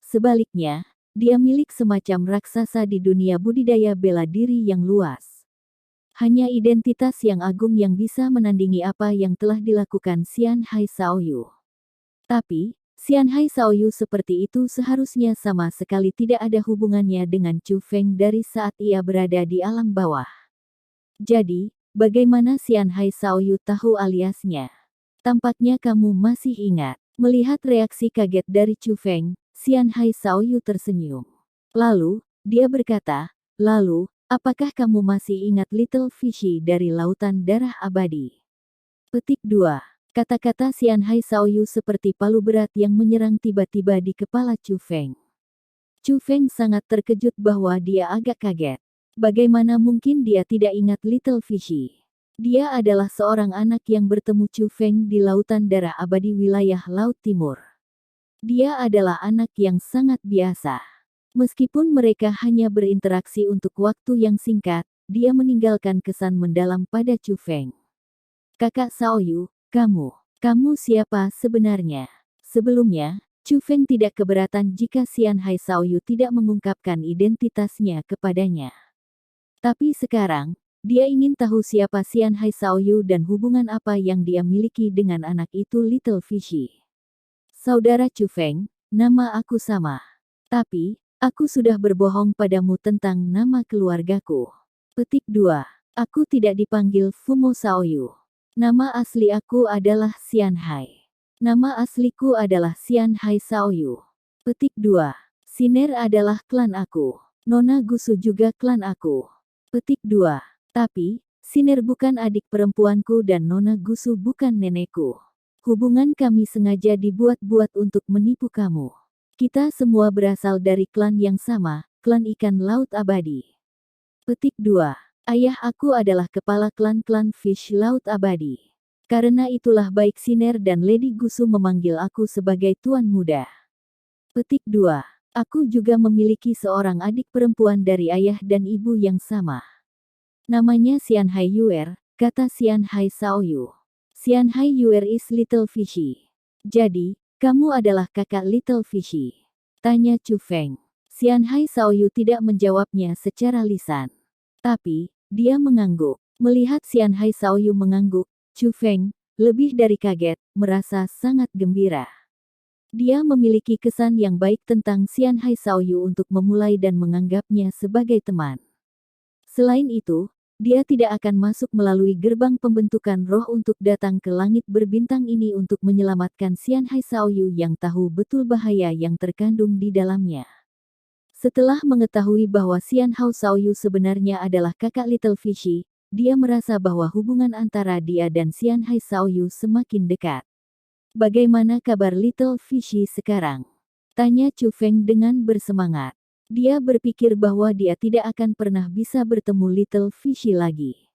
Sebaliknya, dia milik semacam raksasa di dunia budidaya bela diri yang luas. Hanya identitas yang agung yang bisa menandingi apa yang telah dilakukan Xian Hai Shaoyu. Tapi, Xian Hai Shaoyu seperti itu seharusnya sama sekali tidak ada hubungannya dengan Chu Feng dari saat ia berada di alam bawah. Jadi, bagaimana Xian Hai Shaoyu tahu aliasnya? Tampaknya kamu masih ingat. Melihat reaksi kaget dari Chu Feng, Xian Hai Shaoyu tersenyum. Lalu, dia berkata, lalu, apakah kamu masih ingat Little Fishy dari Lautan Darah Abadi? Petik 2. Kata-kata Xian Hai Shaoyu seperti palu berat yang menyerang tiba-tiba di kepala Chu Feng. Chu Feng sangat terkejut bahwa dia agak kaget. Bagaimana mungkin dia tidak ingat Little Fishy? Dia adalah seorang anak yang bertemu Chu Feng di Lautan Darah Abadi wilayah Laut Timur. Dia adalah anak yang sangat biasa. Meskipun mereka hanya berinteraksi untuk waktu yang singkat, dia meninggalkan kesan mendalam pada Chu Feng. Kakak Xiaoyu, kamu siapa sebenarnya? Sebelumnya, Chu Feng tidak keberatan jika Xianhai Xiaoyu tidak mengungkapkan identitasnya kepadanya. Tapi sekarang, dia ingin tahu siapa Xianhai Xiaoyu dan hubungan apa yang dia miliki dengan anak itu Little Fishy. Saudara Chu Feng, nama aku sama. Tapi, aku sudah berbohong padamu tentang nama keluargaku. Petik 2. Aku tidak dipanggil Fumo Xiaoyu. Nama asli aku adalah Xianhai. Nama asliku adalah Xianhai Xiaoyu. Petik 2. Siner adalah klan aku. Nona Gusu juga klan aku. Petik 2. Tapi, Siner bukan adik perempuanku dan Nona Gusu bukan nenekku. Hubungan kami sengaja dibuat-buat untuk menipu kamu. Kita semua berasal dari klan yang sama, klan ikan laut abadi. Petik 2. Ayah aku adalah kepala klan-klan fish laut abadi. Karena itulah baik Siner dan Lady Gusu memanggil aku sebagai tuan muda. Petik 2. Aku juga memiliki seorang adik perempuan dari ayah dan ibu yang sama. Namanya Xianhai Yuer, kata Xianhai Xiaoyu. Xianhai Yuer is Little Fishy. Jadi, kamu adalah kakak Little Fishy? Tanya Chu Feng. Xianhai Xiaoyu tidak menjawabnya secara lisan. Tapi, dia mengangguk. Melihat Xianhai Xiaoyu mengangguk, Chu Feng, lebih dari kaget, merasa sangat gembira. Dia memiliki kesan yang baik tentang Xianhai Xiaoyu untuk memulai dan menganggapnya sebagai teman. Selain itu, dia tidak akan masuk melalui gerbang pembentukan roh untuk datang ke langit berbintang ini untuk menyelamatkan Xianhai Xiaoyu yang tahu betul bahaya yang terkandung di dalamnya. Setelah mengetahui bahwa Xianhai Xiaoyu sebenarnya adalah kakak Little Fishy, dia merasa bahwa hubungan antara dia dan Xianhai Xiaoyu semakin dekat. Bagaimana kabar Little Fishy sekarang? Tanya Chu Feng dengan bersemangat. Dia berpikir bahwa dia tidak akan pernah bisa bertemu Little Fishy lagi.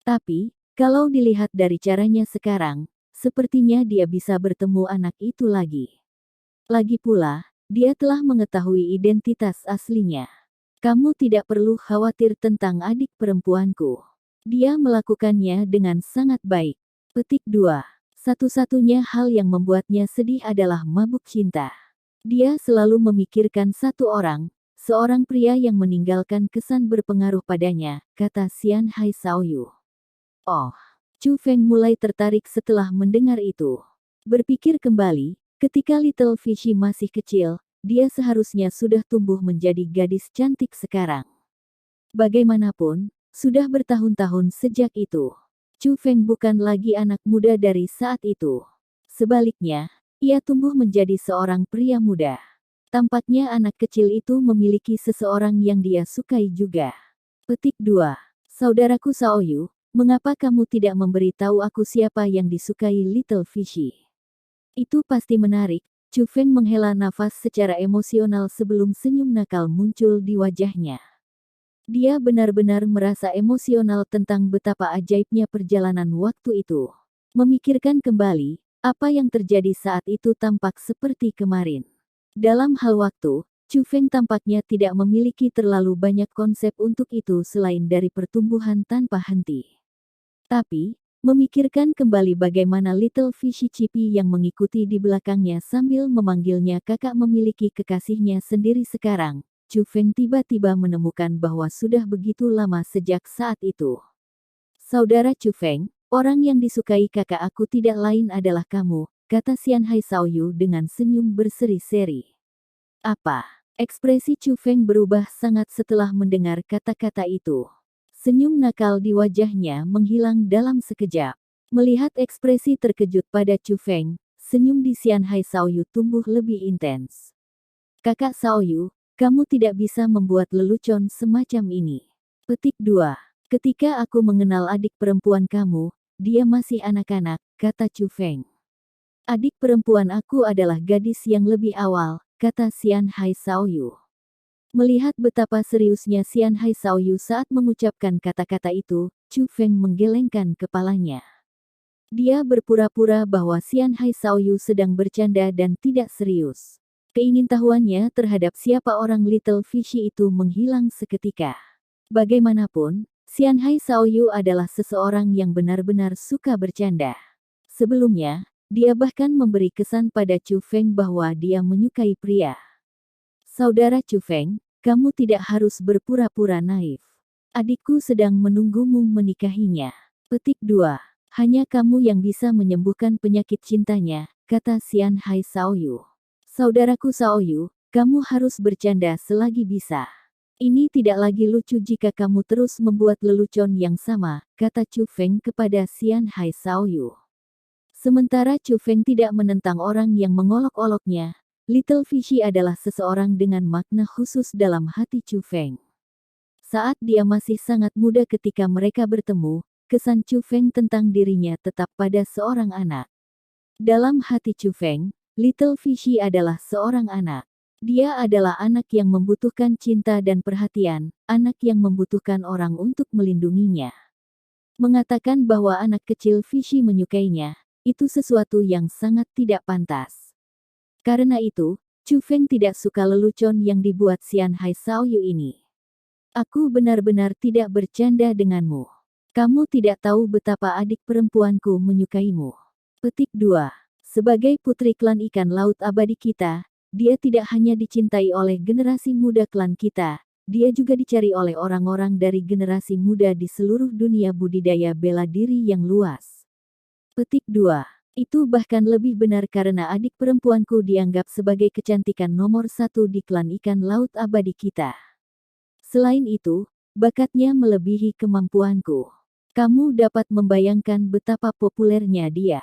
Tapi, kalau dilihat dari caranya sekarang, sepertinya dia bisa bertemu anak itu lagi. Lagi pula, dia telah mengetahui identitas aslinya. Kamu tidak perlu khawatir tentang adik perempuanku. Dia melakukannya dengan sangat baik. Petik 2. Satu-satunya hal yang membuatnya sedih adalah mabuk cinta. Dia selalu memikirkan satu orang, seorang pria yang meninggalkan kesan berpengaruh padanya, kata Xianhai Xiaoyu. Oh, Chu Feng mulai tertarik setelah mendengar itu. Berpikir kembali, ketika Little Fishy masih kecil, dia seharusnya sudah tumbuh menjadi gadis cantik sekarang. Bagaimanapun, sudah bertahun-tahun sejak itu. Chu Feng bukan lagi anak muda dari saat itu. Sebaliknya, ia tumbuh menjadi seorang pria muda. Tampaknya anak kecil itu memiliki seseorang yang dia sukai juga. Petik 2. Saudaraku Xiaoyu, mengapa kamu tidak memberitahu aku siapa yang disukai Little Fishy? Itu pasti menarik. Chu Feng menghela nafas secara emosional sebelum senyum nakal muncul di wajahnya. Dia benar-benar merasa emosional tentang betapa ajaibnya perjalanan waktu itu. Memikirkan kembali, apa yang terjadi saat itu tampak seperti kemarin. Dalam hal waktu, Chu Feng tampaknya tidak memiliki terlalu banyak konsep untuk itu selain dari pertumbuhan tanpa henti. Tapi, memikirkan kembali bagaimana Little Fishy Chippy yang mengikuti di belakangnya sambil memanggilnya kakak memiliki kekasihnya sendiri sekarang, Chu Feng tiba-tiba menemukan bahwa sudah begitu lama sejak saat itu. Saudara Chu Feng, orang yang disukai kakak aku tidak lain adalah kamu, kata Xianhai Xiaoyu dengan senyum berseri-seri. Apa? Ekspresi Chu Feng berubah sangat setelah mendengar kata-kata itu. Senyum nakal di wajahnya menghilang dalam sekejap. Melihat ekspresi terkejut pada Chu Feng, senyum di Xianhai Xiaoyu tumbuh lebih intens. Kakak Xiaoyu, kamu tidak bisa membuat lelucon semacam ini. Petik 2. Ketika aku mengenal adik perempuan kamu, dia masih anak-anak, kata Chu Feng. Adik perempuan aku adalah gadis yang lebih awal, kata Xianhai Xiaoyu. Melihat betapa seriusnya Xianhai Xiaoyu saat mengucapkan kata-kata itu, Chu Feng menggelengkan kepalanya. Dia berpura-pura bahwa Xianhai Xiaoyu sedang bercanda dan tidak serius. Keingintahuannya terhadap siapa orang Little Fishy itu menghilang seketika. Bagaimanapun, Xianhai Shaoyu adalah seseorang yang benar-benar suka bercanda. Sebelumnya, dia bahkan memberi kesan pada Chu Feng bahwa dia menyukai pria. Saudara Chu Feng, kamu tidak harus berpura-pura naif. Adikku sedang menunggumu menikahinya. Petik 2. Hanya kamu yang bisa menyembuhkan penyakit cintanya, kata Xianhai Shaoyu. Saudaraku Shaoyu, kamu harus bercanda selagi bisa. Ini tidak lagi lucu jika kamu terus membuat lelucon yang sama, kata Chu Feng kepada Xianhai Shaoyu. Sementara Chu Feng tidak menentang orang yang mengolok-oloknya, Little Fishy adalah seseorang dengan makna khusus dalam hati Chu Feng. Saat dia masih sangat muda ketika mereka bertemu, kesan Chu Feng tentang dirinya tetap pada seorang anak. Dalam hati Chu Feng, Little Fishy adalah seorang anak. Dia adalah anak yang membutuhkan cinta dan perhatian, anak yang membutuhkan orang untuk melindunginya. Mengatakan bahwa anak kecil Fishy menyukainya, itu sesuatu yang sangat tidak pantas. Karena itu, Chu Feng tidak suka lelucon yang dibuat Xianhai Shaoyu ini. Aku benar-benar tidak bercanda denganmu. Kamu tidak tahu betapa adik perempuanku menyukaimu. Petik 2. Sebagai putri klan ikan laut abadi kita, dia tidak hanya dicintai oleh generasi muda klan kita, dia juga dicari oleh orang-orang dari generasi muda di seluruh dunia budidaya bela diri yang luas. Petik 2. Itu bahkan lebih benar karena adik perempuanku dianggap sebagai kecantikan nomor 1 di klan ikan laut abadi kita. Selain itu, bakatnya melebihi kemampuanku. Kamu dapat membayangkan betapa populernya dia.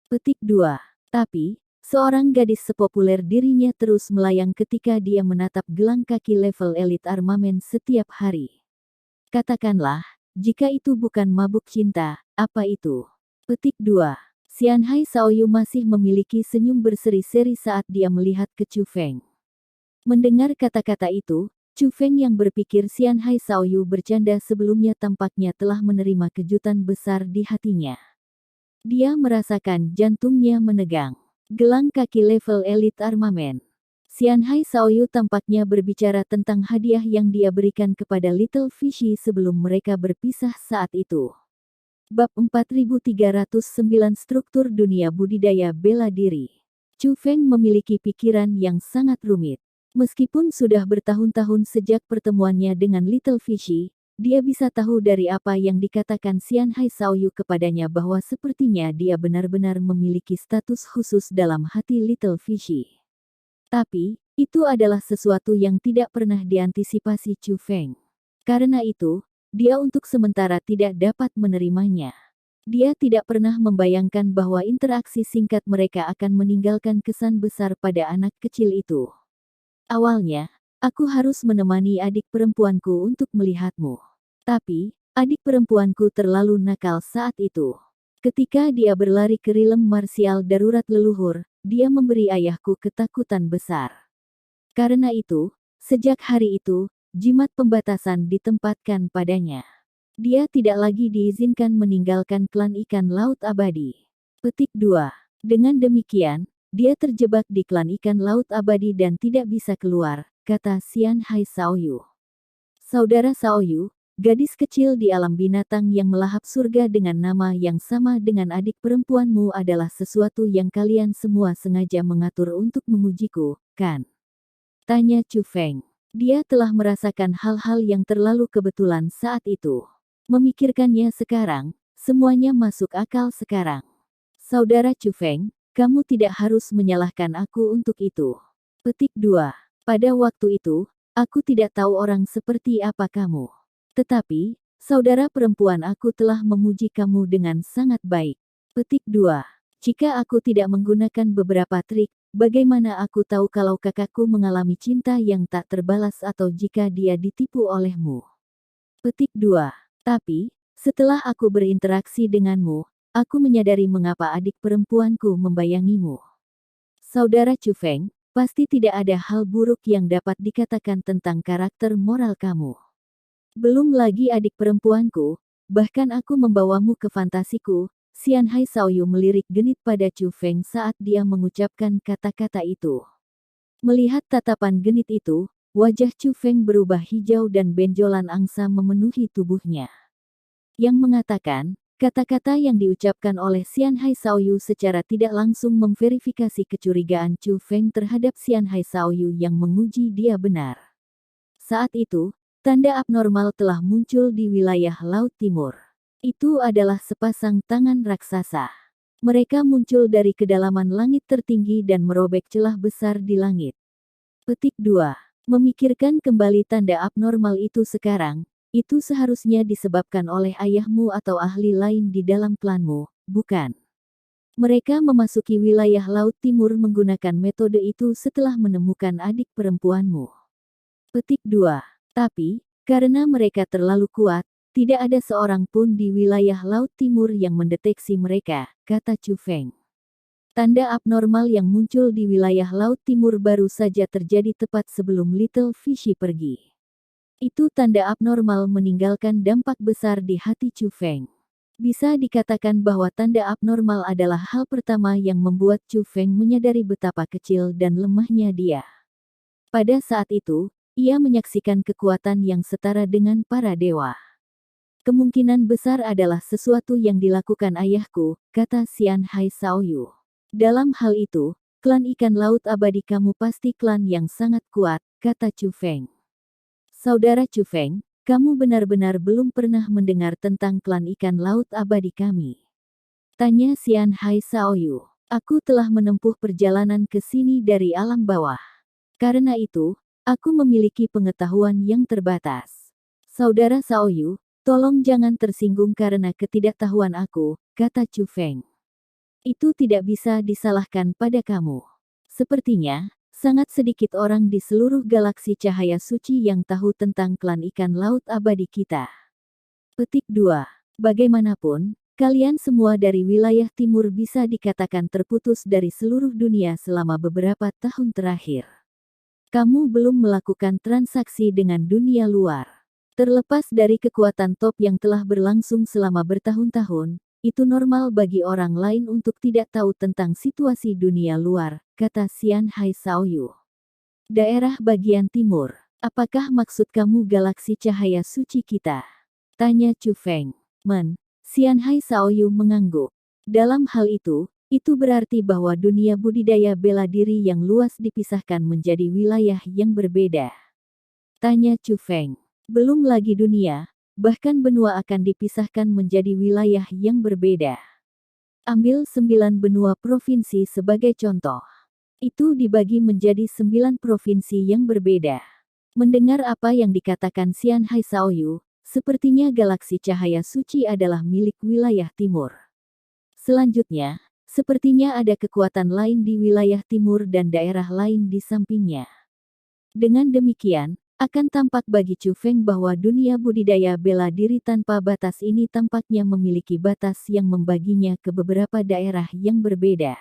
Petik 2. Tapi, seorang gadis sepopuler dirinya terus melayang ketika dia menatap gelang kaki level elit armamen setiap hari. Katakanlah, jika itu bukan mabuk cinta, apa itu? Petik 2. Xianhai Shaoyu masih memiliki senyum berseri-seri saat dia melihat ke Chu Feng. Mendengar kata-kata itu, Chu Feng yang berpikir Xianhai Shaoyu bercanda sebelumnya tampaknya telah menerima kejutan besar di hatinya. Dia merasakan jantungnya menegang. Gelang kaki level elit armamen. Xianhai Shaoyu tampaknya berbicara tentang hadiah yang dia berikan kepada Little Fishy sebelum mereka berpisah saat itu. Bab 4309 Struktur Dunia Budidaya Bela Diri. Chu Feng memiliki pikiran yang sangat rumit. Meskipun sudah bertahun-tahun sejak pertemuannya dengan Little Fishy, dia bisa tahu dari apa yang dikatakan Xianhai Shaoyu kepadanya bahwa sepertinya dia benar-benar memiliki status khusus dalam hati Little Fishy. Tapi, itu adalah sesuatu yang tidak pernah diantisipasi Chu Feng. Karena itu, dia untuk sementara tidak dapat menerimanya. Dia tidak pernah membayangkan bahwa interaksi singkat mereka akan meninggalkan kesan besar pada anak kecil itu. Awalnya, aku harus menemani adik perempuanku untuk melihatmu. Tapi, adik perempuanku terlalu nakal saat itu. Ketika dia berlari ke rilem marsial darurat leluhur, dia memberi ayahku ketakutan besar. Karena itu, sejak hari itu, jimat pembatasan ditempatkan padanya. Dia tidak lagi diizinkan meninggalkan klan ikan laut abadi. Petik 2. Dengan demikian, dia terjebak di klan ikan laut abadi dan tidak bisa keluar, kata Xianhai Shaoyu. Saudara Shaoyu, gadis kecil di alam binatang yang melahap surga dengan nama yang sama dengan adik perempuanmu adalah sesuatu yang kalian semua sengaja mengatur untuk mengujiku, kan? Tanya Chu Feng. Dia telah merasakan hal-hal yang terlalu kebetulan saat itu. Memikirkannya sekarang, semuanya masuk akal sekarang. Saudara Chu Feng, kamu tidak harus menyalahkan aku untuk itu. Petik 2. Pada waktu itu, aku tidak tahu orang seperti apa kamu. Tetapi, saudara perempuan aku telah memuji kamu dengan sangat baik. Petik 2. Jika aku tidak menggunakan beberapa trik, bagaimana aku tahu kalau kakakku mengalami cinta yang tak terbalas atau jika dia ditipu olehmu? Petik 2. Tapi, setelah aku berinteraksi denganmu, aku menyadari mengapa adik perempuanku membayangimu. Saudara Chu Feng, pasti tidak ada hal buruk yang dapat dikatakan tentang karakter moral kamu. Belum lagi adik perempuanku, bahkan aku membawamu ke fantasiku. Xianhai Shaoyu melirik genit pada Chu Feng saat dia mengucapkan kata-kata itu. Melihat tatapan genit itu, wajah Chu Feng berubah hijau dan benjolan angsa memenuhi tubuhnya. yang mengatakan, kata-kata yang diucapkan oleh Xian Hai Shaoyu secara tidak langsung memverifikasi kecurigaan Chu Feng terhadap Xian Hai Shaoyu yang menguji dia benar. Saat itu, tanda abnormal telah muncul di wilayah Laut Timur. Itu adalah sepasang tangan raksasa. Mereka muncul dari kedalaman langit tertinggi dan merobek celah besar di langit. Petik 2. Memikirkan kembali tanda abnormal itu sekarang, itu seharusnya disebabkan oleh ayahmu atau ahli lain di dalam klanmu, bukan? Mereka memasuki wilayah Laut Timur menggunakan metode itu setelah menemukan adik perempuanmu. Petik 2. Tapi, karena mereka terlalu kuat, tidak ada seorang pun di wilayah Laut Timur yang mendeteksi mereka, kata Chu Feng. Tanda abnormal yang muncul di wilayah Laut Timur baru saja terjadi tepat sebelum Little Fishy pergi. Itu tanda abnormal meninggalkan dampak besar di hati Chu Feng. Bisa dikatakan bahwa tanda abnormal adalah hal pertama yang membuat Chu Feng menyadari betapa kecil dan lemahnya dia. Pada saat itu, ia menyaksikan kekuatan yang setara dengan para dewa. Kemungkinan besar adalah sesuatu yang dilakukan ayahku, kata Xian Hai Shaoyu. Dalam hal itu, klan ikan laut abadi kamu pasti klan yang sangat kuat, kata Chu Feng. Saudara Chu Feng, kamu benar-benar belum pernah mendengar tentang klan ikan laut abadi kami. Tanya Xian Hai Shaoyu. Aku telah menempuh perjalanan ke sini dari alam bawah. Karena itu, aku memiliki pengetahuan yang terbatas. Saudara Shaoyu, tolong jangan tersinggung karena ketidaktahuan aku, kata Chu Feng. Itu tidak bisa disalahkan pada kamu. Sepertinya, sangat sedikit orang di seluruh galaksi cahaya suci yang tahu tentang klan ikan laut abadi kita. Petik 2. Bagaimanapun, kalian semua dari wilayah timur bisa dikatakan terputus dari seluruh dunia selama beberapa tahun terakhir. Kamu belum melakukan transaksi dengan dunia luar. Terlepas dari kekuatan top yang telah berlangsung selama bertahun-tahun, itu normal bagi orang lain untuk tidak tahu tentang situasi dunia luar, kata Xian Hai Shaoyu. Daerah bagian timur, apakah maksud kamu galaksi cahaya suci kita? Tanya Chu Feng. Xian Hai Shaoyu mengangguk. Dalam hal itu berarti bahwa dunia budidaya bela diri yang luas dipisahkan menjadi wilayah yang berbeda. Tanya Chu Feng. Belum lagi dunia, bahkan benua akan dipisahkan menjadi wilayah yang berbeda. Ambil 9 benua provinsi sebagai contoh. Itu dibagi menjadi 9 provinsi yang berbeda. Mendengar apa yang dikatakan Xian Hai Shaoyu, sepertinya galaksi cahaya suci adalah milik wilayah timur. Selanjutnya, sepertinya ada kekuatan lain di wilayah timur dan daerah lain di sampingnya. Dengan demikian, akan tampak bagi Chu Feng bahwa dunia budidaya bela diri tanpa batas ini tampaknya memiliki batas yang membaginya ke beberapa daerah yang berbeda.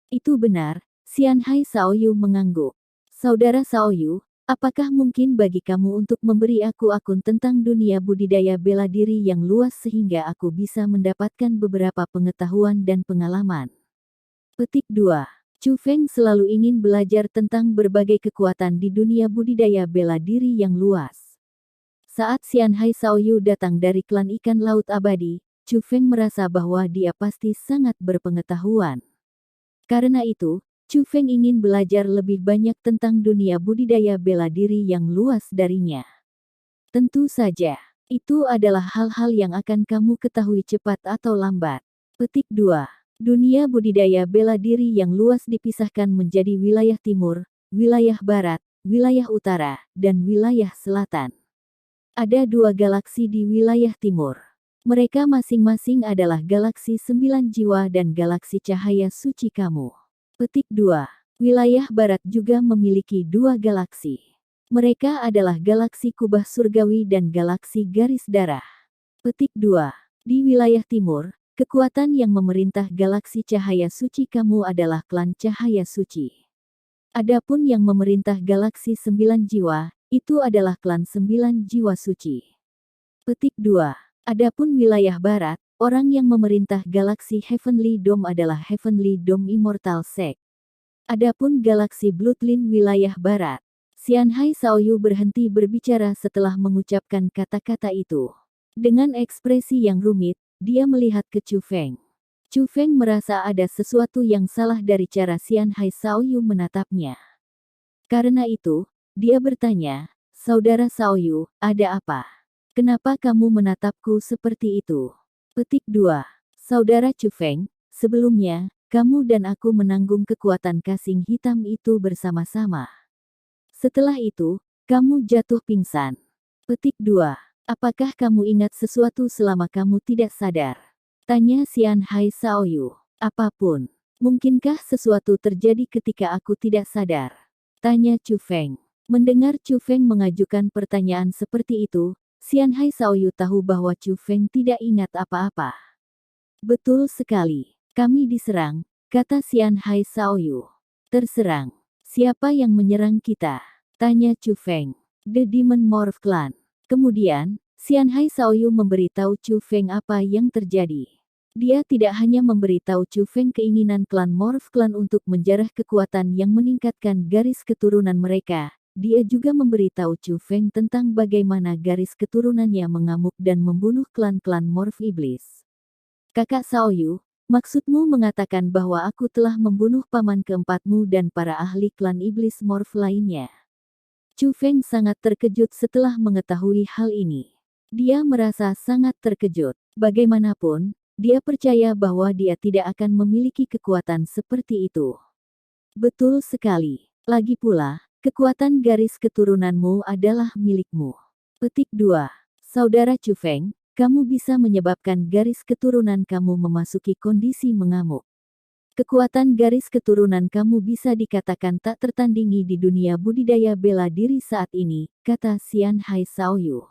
Itu benar, Xian Hai Shaoyu mengangguk. Saudara Shaoyu, apakah mungkin bagi kamu untuk memberi aku akun tentang dunia budidaya bela diri yang luas sehingga aku bisa mendapatkan beberapa pengetahuan dan pengalaman? Petik 2. Chu Feng selalu ingin belajar tentang berbagai kekuatan di dunia budidaya bela diri yang luas. Saat Xian Hai Shaoyu datang dari klan ikan laut abadi, Chu Feng merasa bahwa dia pasti sangat berpengetahuan. Karena itu, Chu Feng ingin belajar lebih banyak tentang dunia budidaya bela diri yang luas darinya. Tentu saja, itu adalah hal-hal yang akan kamu ketahui cepat atau lambat. Petik 2. Dunia budidaya bela diri yang luas dipisahkan menjadi wilayah timur, wilayah barat, wilayah utara, dan wilayah selatan. Ada 2 galaksi di wilayah timur. Mereka masing-masing adalah galaksi 9 jiwa dan galaksi cahaya suci kamu. Petik 2. Wilayah barat juga memiliki 2 galaksi. Mereka adalah galaksi kubah surgawi dan galaksi garis darah. Petik 2. Di wilayah timur, kekuatan yang memerintah galaksi cahaya suci kamu adalah klan cahaya suci. Adapun yang memerintah galaksi 9 jiwa, itu adalah klan 9 jiwa suci. Petik 2. Adapun wilayah barat, orang yang memerintah galaksi Heavenly Dome adalah Heavenly Dome Immortal Sect. Adapun galaksi Bloodline wilayah barat, Xian Hai Shaoyu berhenti berbicara setelah mengucapkan kata-kata itu. Dengan ekspresi yang rumit, dia melihat ke Chu Feng. Chu Feng merasa ada sesuatu yang salah dari cara Xian Hai Shaoyu menatapnya. Karena itu, dia bertanya, "Saudara Shaoyu, ada apa? Kenapa kamu menatapku seperti itu?" Petik 2. Saudara Chu Feng, sebelumnya, kamu dan aku menanggung kekuatan kasing hitam itu bersama-sama. Setelah itu, kamu jatuh pingsan. Petik 2. Apakah kamu ingat sesuatu selama kamu tidak sadar? Tanya Xian Hai Shaoyu. Apapun. Mungkinkah sesuatu terjadi ketika aku tidak sadar? Tanya Chu Feng. Mendengar Chu Feng mengajukan pertanyaan seperti itu, Xian Hai Shaoyu tahu bahwa Chu Feng tidak ingat apa-apa. Betul sekali. Kami diserang, kata Xian Hai Shaoyu. Terserang. Siapa yang menyerang kita? Tanya Chu Feng. The Demon Morph Clan. Kemudian, Xian Hai Shaoyu memberitahu Chu Feng apa yang terjadi. Dia tidak hanya memberitahu Chu Feng keinginan klan Morph Clan untuk menjarah kekuatan yang meningkatkan garis keturunan mereka, dia juga memberitahu Chu Feng tentang bagaimana garis keturunannya mengamuk dan membunuh klan-klan Morph Iblis. Kakak Shaoyu, maksudmu mengatakan bahwa aku telah membunuh paman keempatmu dan para ahli klan Iblis Morph lainnya? Chu Feng sangat terkejut setelah mengetahui hal ini. Dia merasa sangat terkejut. Bagaimanapun, dia percaya bahwa dia tidak akan memiliki kekuatan seperti itu. Betul sekali. Lagi pula, kekuatan garis keturunanmu adalah milikmu. Petik 2. Saudara Chu Feng, kamu bisa menyebabkan garis keturunan kamu memasuki kondisi mengamuk. Kekuatan garis keturunan kamu bisa dikatakan tak tertandingi di dunia budidaya bela diri saat ini, kata Xian Hai Shaoyu.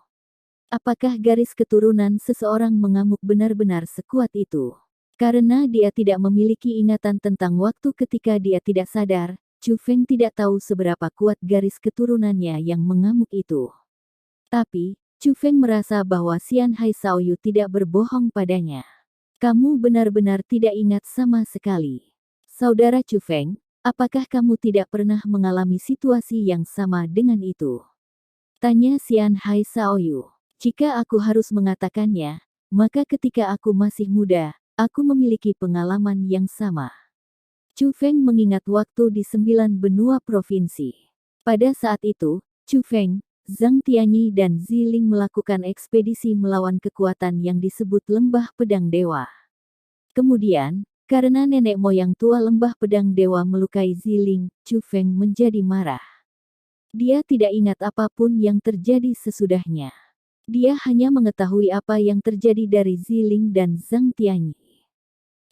Apakah garis keturunan seseorang mengamuk benar-benar sekuat itu? Karena dia tidak memiliki ingatan tentang waktu ketika dia tidak sadar, Chu Feng tidak tahu seberapa kuat garis keturunannya yang mengamuk itu. Tapi, Chu Feng merasa bahwa Xian Hai Shaoyu tidak berbohong padanya. Kamu benar-benar tidak ingat sama sekali. Saudara Chu Feng, apakah kamu tidak pernah mengalami situasi yang sama dengan itu? Tanya Xian Hai Shaoyu. Jika aku harus mengatakannya, maka ketika aku masih muda, aku memiliki pengalaman yang sama. Chu Feng mengingat waktu di 9 benua provinsi. Pada saat itu, Chu Feng, Zhang Tianyi dan Ziling melakukan ekspedisi melawan kekuatan yang disebut Lembah Pedang Dewa. Kemudian, karena nenek moyang tua Lembah Pedang Dewa melukai Ziling, Chu Feng menjadi marah. Dia tidak ingat apapun yang terjadi sesudahnya. Dia hanya mengetahui apa yang terjadi dari Ziling dan Zhang Tianyi.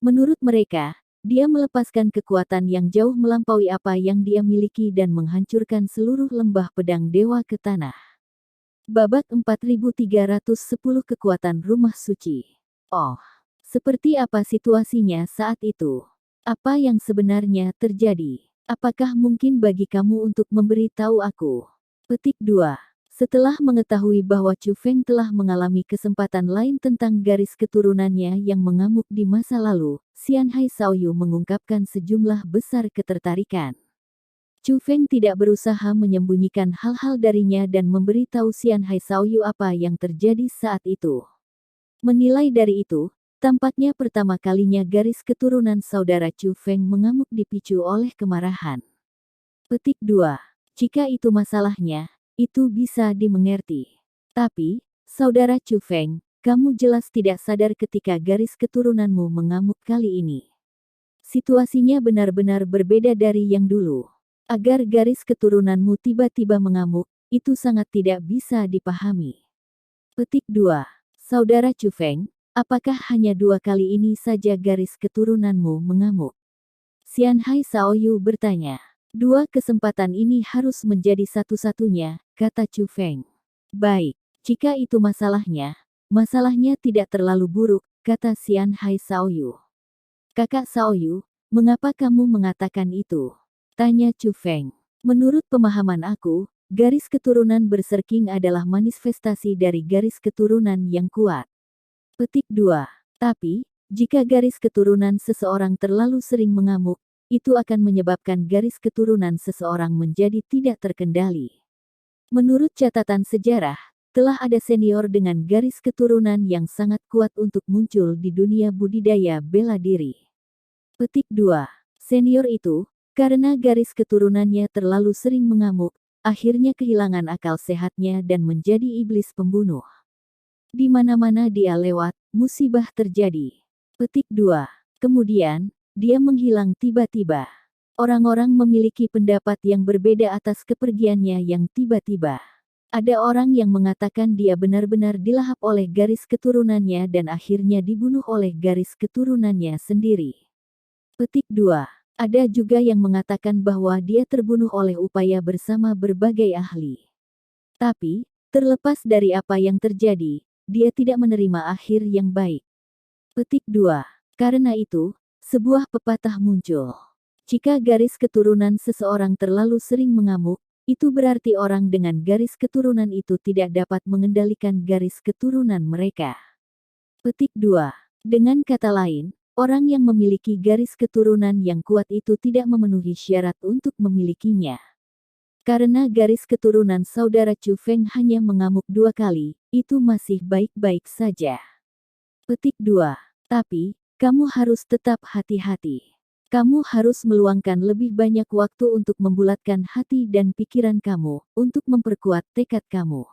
Menurut mereka, dia melepaskan kekuatan yang jauh melampaui apa yang dia miliki dan menghancurkan seluruh Lembah Pedang Dewa ke tanah. Babak 4310 Kekuatan Rumah Suci. Oh, seperti apa situasinya saat itu? Apa yang sebenarnya terjadi? Apakah mungkin bagi kamu untuk memberitahu aku? Petik 2. Setelah mengetahui bahwa Chu Feng telah mengalami kesempatan lain tentang garis keturunannya yang mengamuk di masa lalu, Xian Hai Shaoyu mengungkapkan sejumlah besar ketertarikan. Chu Feng tidak berusaha menyembunyikan hal-hal darinya dan memberitahu Xian Hai Shaoyu apa yang terjadi saat itu. Menilai dari itu, tampaknya pertama kalinya garis keturunan saudara Chu Feng mengamuk dipicu oleh kemarahan. Petik 2. Jika itu masalahnya, itu bisa dimengerti. Tapi, saudara Chu Feng, kamu jelas tidak sadar ketika garis keturunanmu mengamuk kali ini. Situasinya benar-benar berbeda dari yang dulu. Agar garis keturunanmu tiba-tiba mengamuk, itu sangat tidak bisa dipahami. Petik 2. Saudara Chu Feng, apakah hanya 2 kali ini saja garis keturunanmu mengamuk? Xian Hai Shaoyu bertanya. 2 kesempatan ini harus menjadi satu-satunya, kata Chu Feng. Baik, jika itu masalahnya tidak terlalu buruk, kata Xian Hai Shaoyu. Kakak Shaoyu, mengapa kamu mengatakan itu? Tanya Chu Feng. Menurut pemahaman aku, garis keturunan berserking adalah manifestasi dari garis keturunan yang kuat. Petik 2. Tapi, jika garis keturunan seseorang terlalu sering mengamuk, itu akan menyebabkan garis keturunan seseorang menjadi tidak terkendali. Menurut catatan sejarah, telah ada senior dengan garis keturunan yang sangat kuat untuk muncul di dunia budidaya bela diri. Petik 2. Senior itu, karena garis keturunannya terlalu sering mengamuk, akhirnya kehilangan akal sehatnya dan menjadi iblis pembunuh. Di mana-mana dia lewat, musibah terjadi. Petik 2. Kemudian, dia menghilang tiba-tiba. Orang-orang memiliki pendapat yang berbeda atas kepergiannya yang tiba-tiba. Ada orang yang mengatakan dia benar-benar dilahap oleh garis keturunannya dan akhirnya dibunuh oleh garis keturunannya sendiri. Petik 2. Ada juga yang mengatakan bahwa dia terbunuh oleh upaya bersama berbagai ahli. Tapi, terlepas dari apa yang terjadi, dia tidak menerima akhir yang baik. Petik 2. Karena itu, sebuah pepatah muncul. Jika garis keturunan seseorang terlalu sering mengamuk, itu berarti orang dengan garis keturunan itu tidak dapat mengendalikan garis keturunan mereka. Petik 2. Dengan kata lain, orang yang memiliki garis keturunan yang kuat itu tidak memenuhi syarat untuk memilikinya. Karena garis keturunan saudara Chu Feng hanya mengamuk 2 kali, itu masih baik-baik saja. Petik 2. Tapi, kamu harus tetap hati-hati. Kamu harus meluangkan lebih banyak waktu untuk membulatkan hati dan pikiran kamu, untuk memperkuat tekad kamu.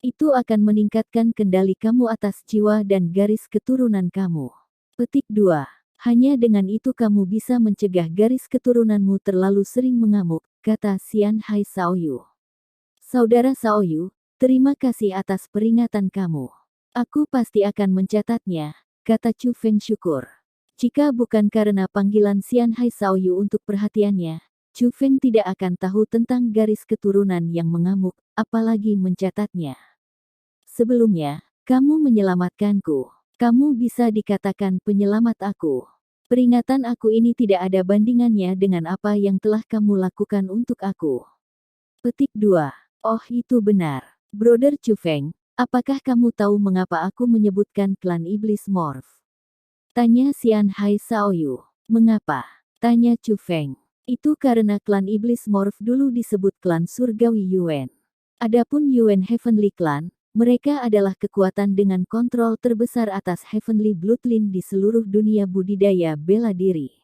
Itu akan meningkatkan kendali kamu atas jiwa dan garis keturunan kamu. Petik 2. Hanya dengan itu kamu bisa mencegah garis keturunanmu terlalu sering mengamuk, kata Xian Hai Shaoyu. Saudara Shaoyu, terima kasih atas peringatan kamu. Aku pasti akan mencatatnya, kata Chu Feng syukur. Jika bukan karena panggilan Xian Hai Shaoyu untuk perhatiannya, Chu Feng tidak akan tahu tentang garis keturunan yang mengamuk, apalagi mencatatnya. Sebelumnya, kamu menyelamatkanku. Kamu bisa dikatakan penyelamat aku. Peringatan aku ini tidak ada bandingannya dengan apa yang telah kamu lakukan untuk aku. Petik 2. Oh, itu benar. Brother Chu Feng, apakah kamu tahu mengapa aku menyebutkan klan iblis morph? Tanya Xian Hai Shaoyu. Mengapa? Tanya Chu Feng. Itu karena klan iblis morph dulu disebut klan surgawi Yuan. Adapun Yuan Heavenly Clan, mereka adalah kekuatan dengan kontrol terbesar atas Heavenly Bloodline di seluruh dunia budidaya bela diri.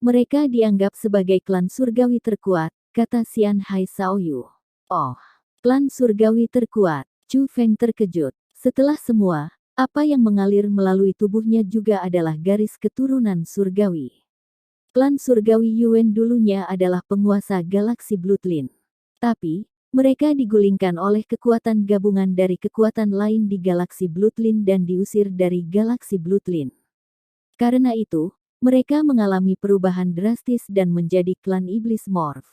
Mereka dianggap sebagai klan surgawi terkuat, kata Xian Hai Shaoyu. Oh, klan surgawi terkuat. Chu Feng terkejut. Setelah semua, apa yang mengalir melalui tubuhnya juga adalah garis keturunan surgawi. Klan surgawi Yuan dulunya adalah penguasa galaksi Bloodline. Tapi, mereka digulingkan oleh kekuatan gabungan dari kekuatan lain di galaksi Bloodline dan diusir dari galaksi Bloodline. Karena itu, mereka mengalami perubahan drastis dan menjadi klan iblis morph.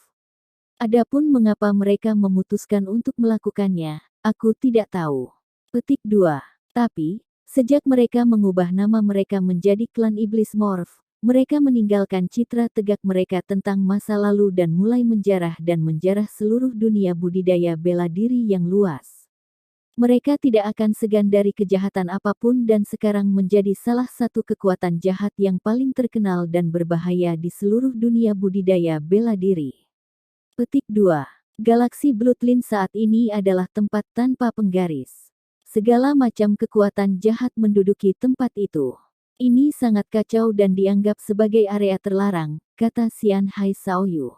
Adapun mengapa mereka memutuskan untuk melakukannya, aku tidak tahu. Petik 2. Tapi, sejak mereka mengubah nama mereka menjadi klan iblis morph, mereka meninggalkan citra tegak mereka tentang masa lalu dan mulai menjarah seluruh dunia budidaya bela diri yang luas. Mereka tidak akan segan dari kejahatan apapun dan sekarang menjadi salah satu kekuatan jahat yang paling terkenal dan berbahaya di seluruh dunia budidaya bela diri. Petik 2. Galaksi Bloodline saat ini adalah tempat tanpa penggaris. Segala macam kekuatan jahat menduduki tempat itu. Ini sangat kacau dan dianggap sebagai area terlarang, kata Xian Hai Shaoyu.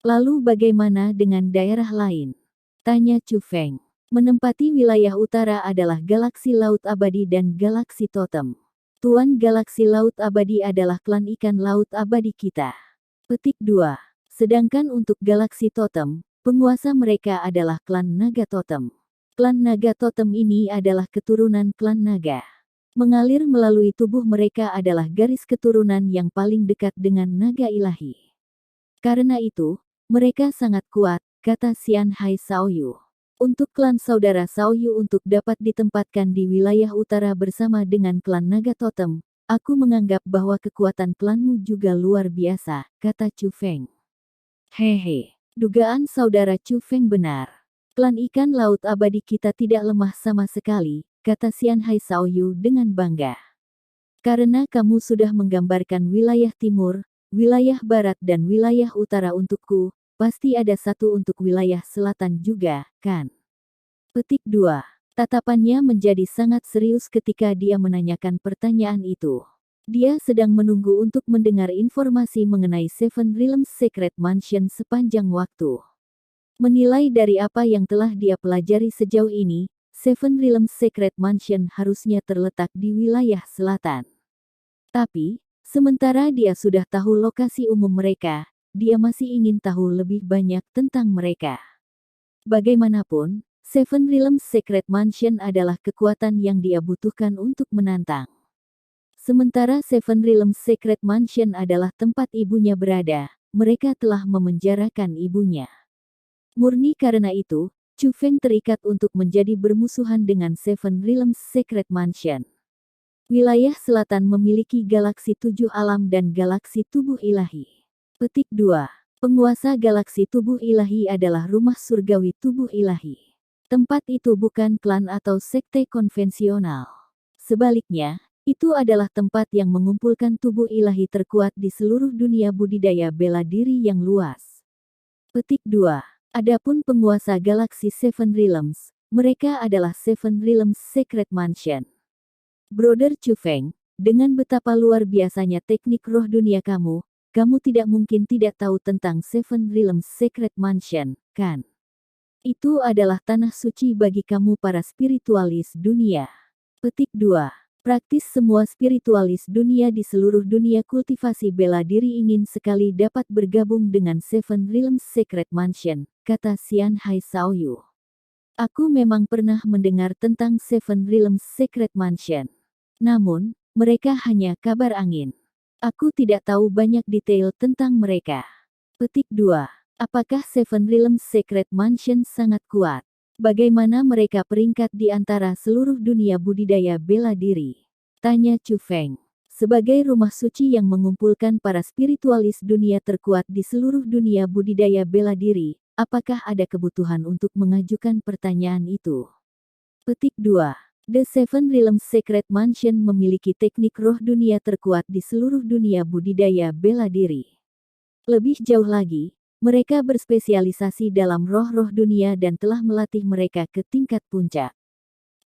Lalu bagaimana dengan daerah lain? Tanya Chu Feng. Menempati wilayah utara adalah Galaksi Laut Abadi dan Galaksi Totem. Tuan Galaksi Laut Abadi adalah klan ikan laut abadi kita. Petik 2. Sedangkan untuk Galaksi Totem, penguasa mereka adalah klan Naga Totem. Klan Naga Totem ini adalah keturunan klan Naga. Mengalir melalui tubuh mereka adalah garis keturunan yang paling dekat dengan naga ilahi. Karena itu, mereka sangat kuat, kata Xian Hai Shaoyu. Untuk klan saudara Shaoyu untuk dapat ditempatkan di wilayah utara bersama dengan klan Naga Totem, aku menganggap bahwa kekuatan klanmu juga luar biasa, kata Chu Feng. Hehe, dugaan saudara Chu Feng benar. Klan ikan laut abadi kita tidak lemah sama sekali, kata Xian Hai Shaoyu dengan bangga. Karena kamu sudah menggambarkan wilayah timur, wilayah barat dan wilayah utara untukku, pasti ada satu untuk wilayah selatan juga, kan? Petik 2. Tatapannya menjadi sangat serius ketika dia menanyakan pertanyaan itu. Dia sedang menunggu untuk mendengar informasi mengenai Seven Realms Secret Mansion sepanjang waktu. Menilai dari apa yang telah dia pelajari sejauh ini, Seven Realms Secret Mansion harusnya terletak di wilayah selatan. Tapi, sementara dia sudah tahu lokasi umum mereka, dia masih ingin tahu lebih banyak tentang mereka. Bagaimanapun, Seven Realms Secret Mansion adalah kekuatan yang dia butuhkan untuk menantang. Sementara Seven Realms Secret Mansion adalah tempat ibunya berada, mereka telah memenjarakan ibunya. Murni karena itu, Chu Feng terikat untuk menjadi bermusuhan dengan Seven Realms Secret Mansion. Wilayah selatan memiliki galaksi 7 alam dan galaksi tubuh ilahi. Petik 2. Penguasa galaksi tubuh ilahi adalah rumah surgawi tubuh ilahi. Tempat itu bukan klan atau sekte konvensional. Sebaliknya, itu adalah tempat yang mengumpulkan tubuh ilahi terkuat di seluruh dunia budidaya bela diri yang luas. Petik 2. Adapun penguasa galaksi Seven Realms, mereka adalah Seven Realms Secret Mansion. Brother Chu Feng, dengan betapa luar biasanya teknik roh dunia kamu tidak mungkin tidak tahu tentang Seven Realms Secret Mansion, kan? Itu adalah tanah suci bagi kamu para spiritualis dunia. Petik 2. Praktis semua spiritualis dunia di seluruh dunia kultivasi bela diri ingin sekali dapat bergabung dengan Seven Realms Secret Mansion, kata Xian Hai Shaoyu. Aku memang pernah mendengar tentang Seven Realms Secret Mansion. Namun, mereka hanya kabar angin. Aku tidak tahu banyak detail tentang mereka. Petik 2. Apakah Seven Realms Secret Mansion sangat kuat? Bagaimana mereka peringkat di antara seluruh dunia budidaya bela diri? Tanya Chu Feng. Sebagai rumah suci yang mengumpulkan para spiritualis dunia terkuat di seluruh dunia budidaya bela diri, apakah ada kebutuhan untuk mengajukan pertanyaan itu? Petik 2. The Seven Realms Secret Mansion memiliki teknik roh dunia terkuat di seluruh dunia budidaya bela diri. Lebih jauh lagi, mereka berspesialisasi dalam roh-roh dunia dan telah melatih mereka ke tingkat puncak.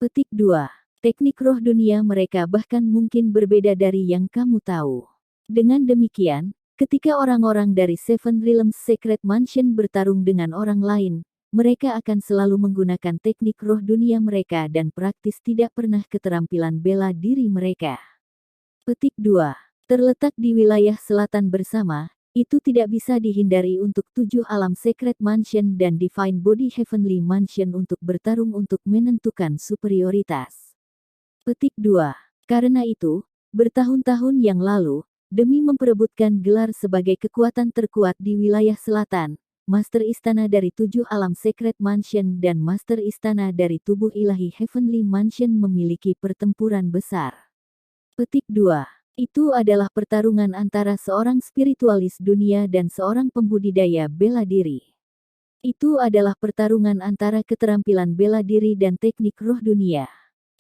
Petik 2. Teknik roh dunia mereka bahkan mungkin berbeda dari yang kamu tahu. Dengan demikian, ketika orang-orang dari Seven Realms Secret Mansion bertarung dengan orang lain, mereka akan selalu menggunakan teknik roh dunia mereka dan praktis tidak pernah keterampilan bela diri mereka. Petik 2. Terletak di wilayah selatan bersama, itu tidak bisa dihindari untuk 7 alam Secret Mansion dan Divine Body Heavenly Mansion untuk bertarung untuk menentukan superioritas. Petik 2. Karena itu, bertahun-tahun yang lalu, demi memperebutkan gelar sebagai kekuatan terkuat di wilayah selatan, Master Istana dari 7 alam Secret Mansion dan Master Istana dari tubuh ilahi Heavenly Mansion memiliki pertempuran besar. Petik 2. Itu adalah pertarungan antara seorang spiritualis dunia dan seorang pembudidaya bela diri. Itu adalah pertarungan antara keterampilan bela diri dan teknik roh dunia.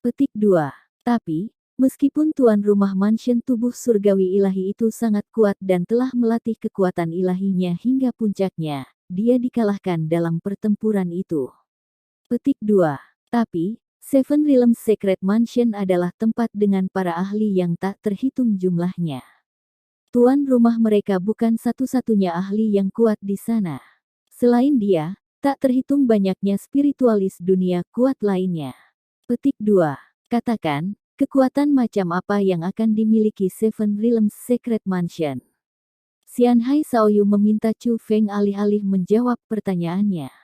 Petik 2. Tapi, meskipun tuan rumah mansion tubuh surgawi ilahi itu sangat kuat dan telah melatih kekuatan ilahinya hingga puncaknya, dia dikalahkan dalam pertempuran itu. Petik 2. Tapi, Seven Realms Secret Mansion adalah tempat dengan para ahli yang tak terhitung jumlahnya. Tuan rumah mereka bukan satu-satunya ahli yang kuat di sana. Selain dia, tak terhitung banyaknya spiritualis dunia kuat lainnya. Petik 2. Katakan, kekuatan macam apa yang akan dimiliki Seven Realms Secret Mansion? Xian Hai Shaoyu meminta Chu Feng alih-alih menjawab pertanyaannya.